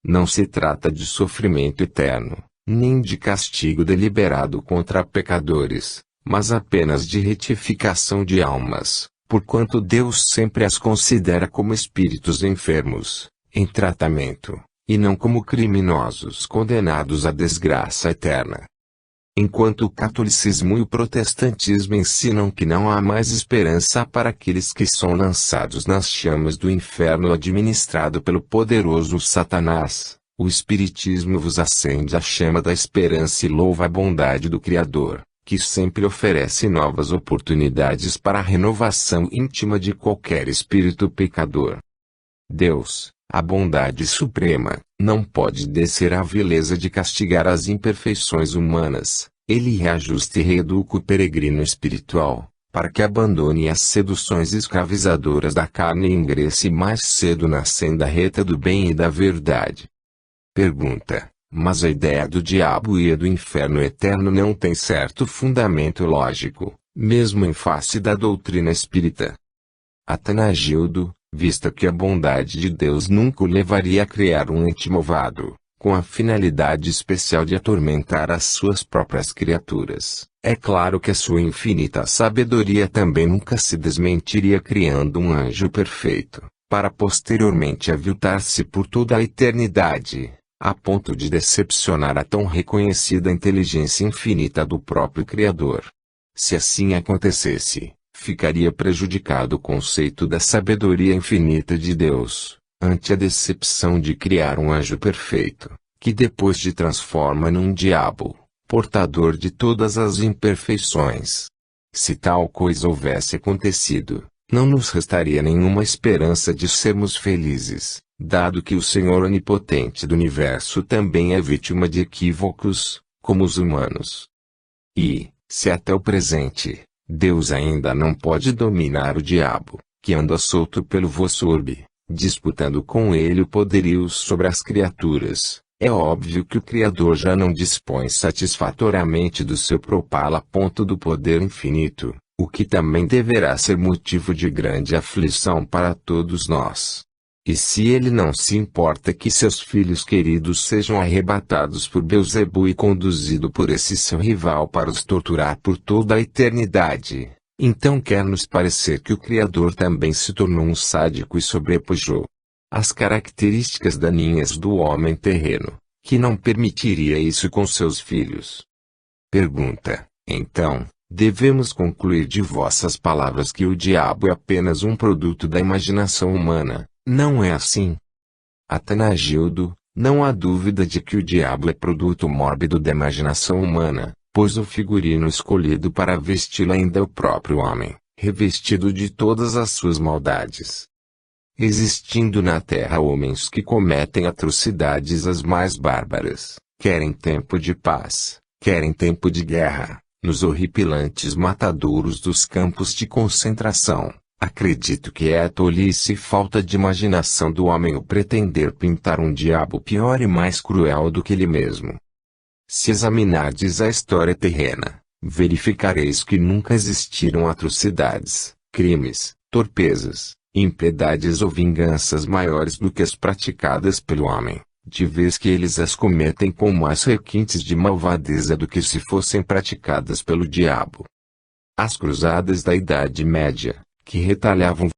Não se trata de sofrimento eterno, nem de castigo deliberado contra pecadores, mas apenas de retificação de almas, porquanto Deus sempre as considera como espíritos enfermos, em tratamento, e não como criminosos condenados à desgraça eterna. Enquanto o catolicismo e o protestantismo ensinam que não há mais esperança para aqueles que são lançados nas chamas do inferno administrado pelo poderoso Satanás, o espiritismo vos acende a chama da esperança e louva a bondade do Criador, que sempre oferece novas oportunidades para a renovação íntima de qualquer espírito pecador. Deus, a bondade suprema, não pode descer à vileza de castigar as imperfeições humanas. Ele reajusta e reeduca o peregrino espiritual, para que abandone as seduções escravizadoras da carne e ingresse mais cedo na senda reta do bem e da verdade. Pergunta: mas a ideia do diabo e a do inferno eterno não tem certo fundamento lógico, mesmo em face da doutrina espírita? Atanagildo: visto que a bondade de Deus nunca o levaria a criar um ente malvado, com a finalidade especial de atormentar as suas próprias criaturas, é claro que a sua infinita sabedoria também nunca se desmentiria criando um anjo perfeito, para posteriormente aviltar-se por toda a eternidade, a ponto de decepcionar a tão reconhecida inteligência infinita do próprio Criador. Se assim acontecesse, ficaria prejudicado o conceito da sabedoria infinita de Deus, ante a decepção de criar um anjo perfeito, que depois de transforma num diabo, portador de todas as imperfeições. Se tal coisa houvesse acontecido, não nos restaria nenhuma esperança de sermos felizes, dado que o Senhor onipotente do universo também é vítima de equívocos, como os humanos. E, se até o presente, Deus ainda não pode dominar o diabo, que anda solto pelo vosso orbe, disputando com ele o poderio sobre as criaturas, é óbvio que o Criador já não dispõe satisfatoriamente do seu propala a ponto do poder infinito, o que também deverá ser motivo de grande aflição para todos nós. E se ele não se importa que seus filhos queridos sejam arrebatados por Beelzebu e conduzido por esse seu rival para os torturar por toda a eternidade, então quer nos parecer que o Criador também se tornou um sádico e sobrepujou as características daninhas do homem terreno, que não permitiria isso com seus filhos. Pergunta: então, devemos concluir de vossas palavras que o diabo é apenas um produto da imaginação humana, não é assim? Atanagildo: não há dúvida de que o diabo é produto mórbido da imaginação humana, pois o figurino escolhido para vesti-lo ainda é o próprio homem, revestido de todas as suas maldades. Existindo na terra homens que cometem atrocidades as mais bárbaras, quer em tempo de paz, quer em tempo de guerra, nos horripilantes matadouros dos campos de concentração, Acredito que é a tolice e falta de imaginação do homem o pretender pintar um diabo pior e mais cruel do que ele mesmo. Se examinardes a história terrena, verificareis que nunca existiram atrocidades, crimes, torpezas, impiedades ou vinganças maiores do que as praticadas pelo homem, de vez que eles as cometem com mais requintes de malvadeza do que se fossem praticadas pelo diabo. As cruzadas da Idade Média, que retalhavam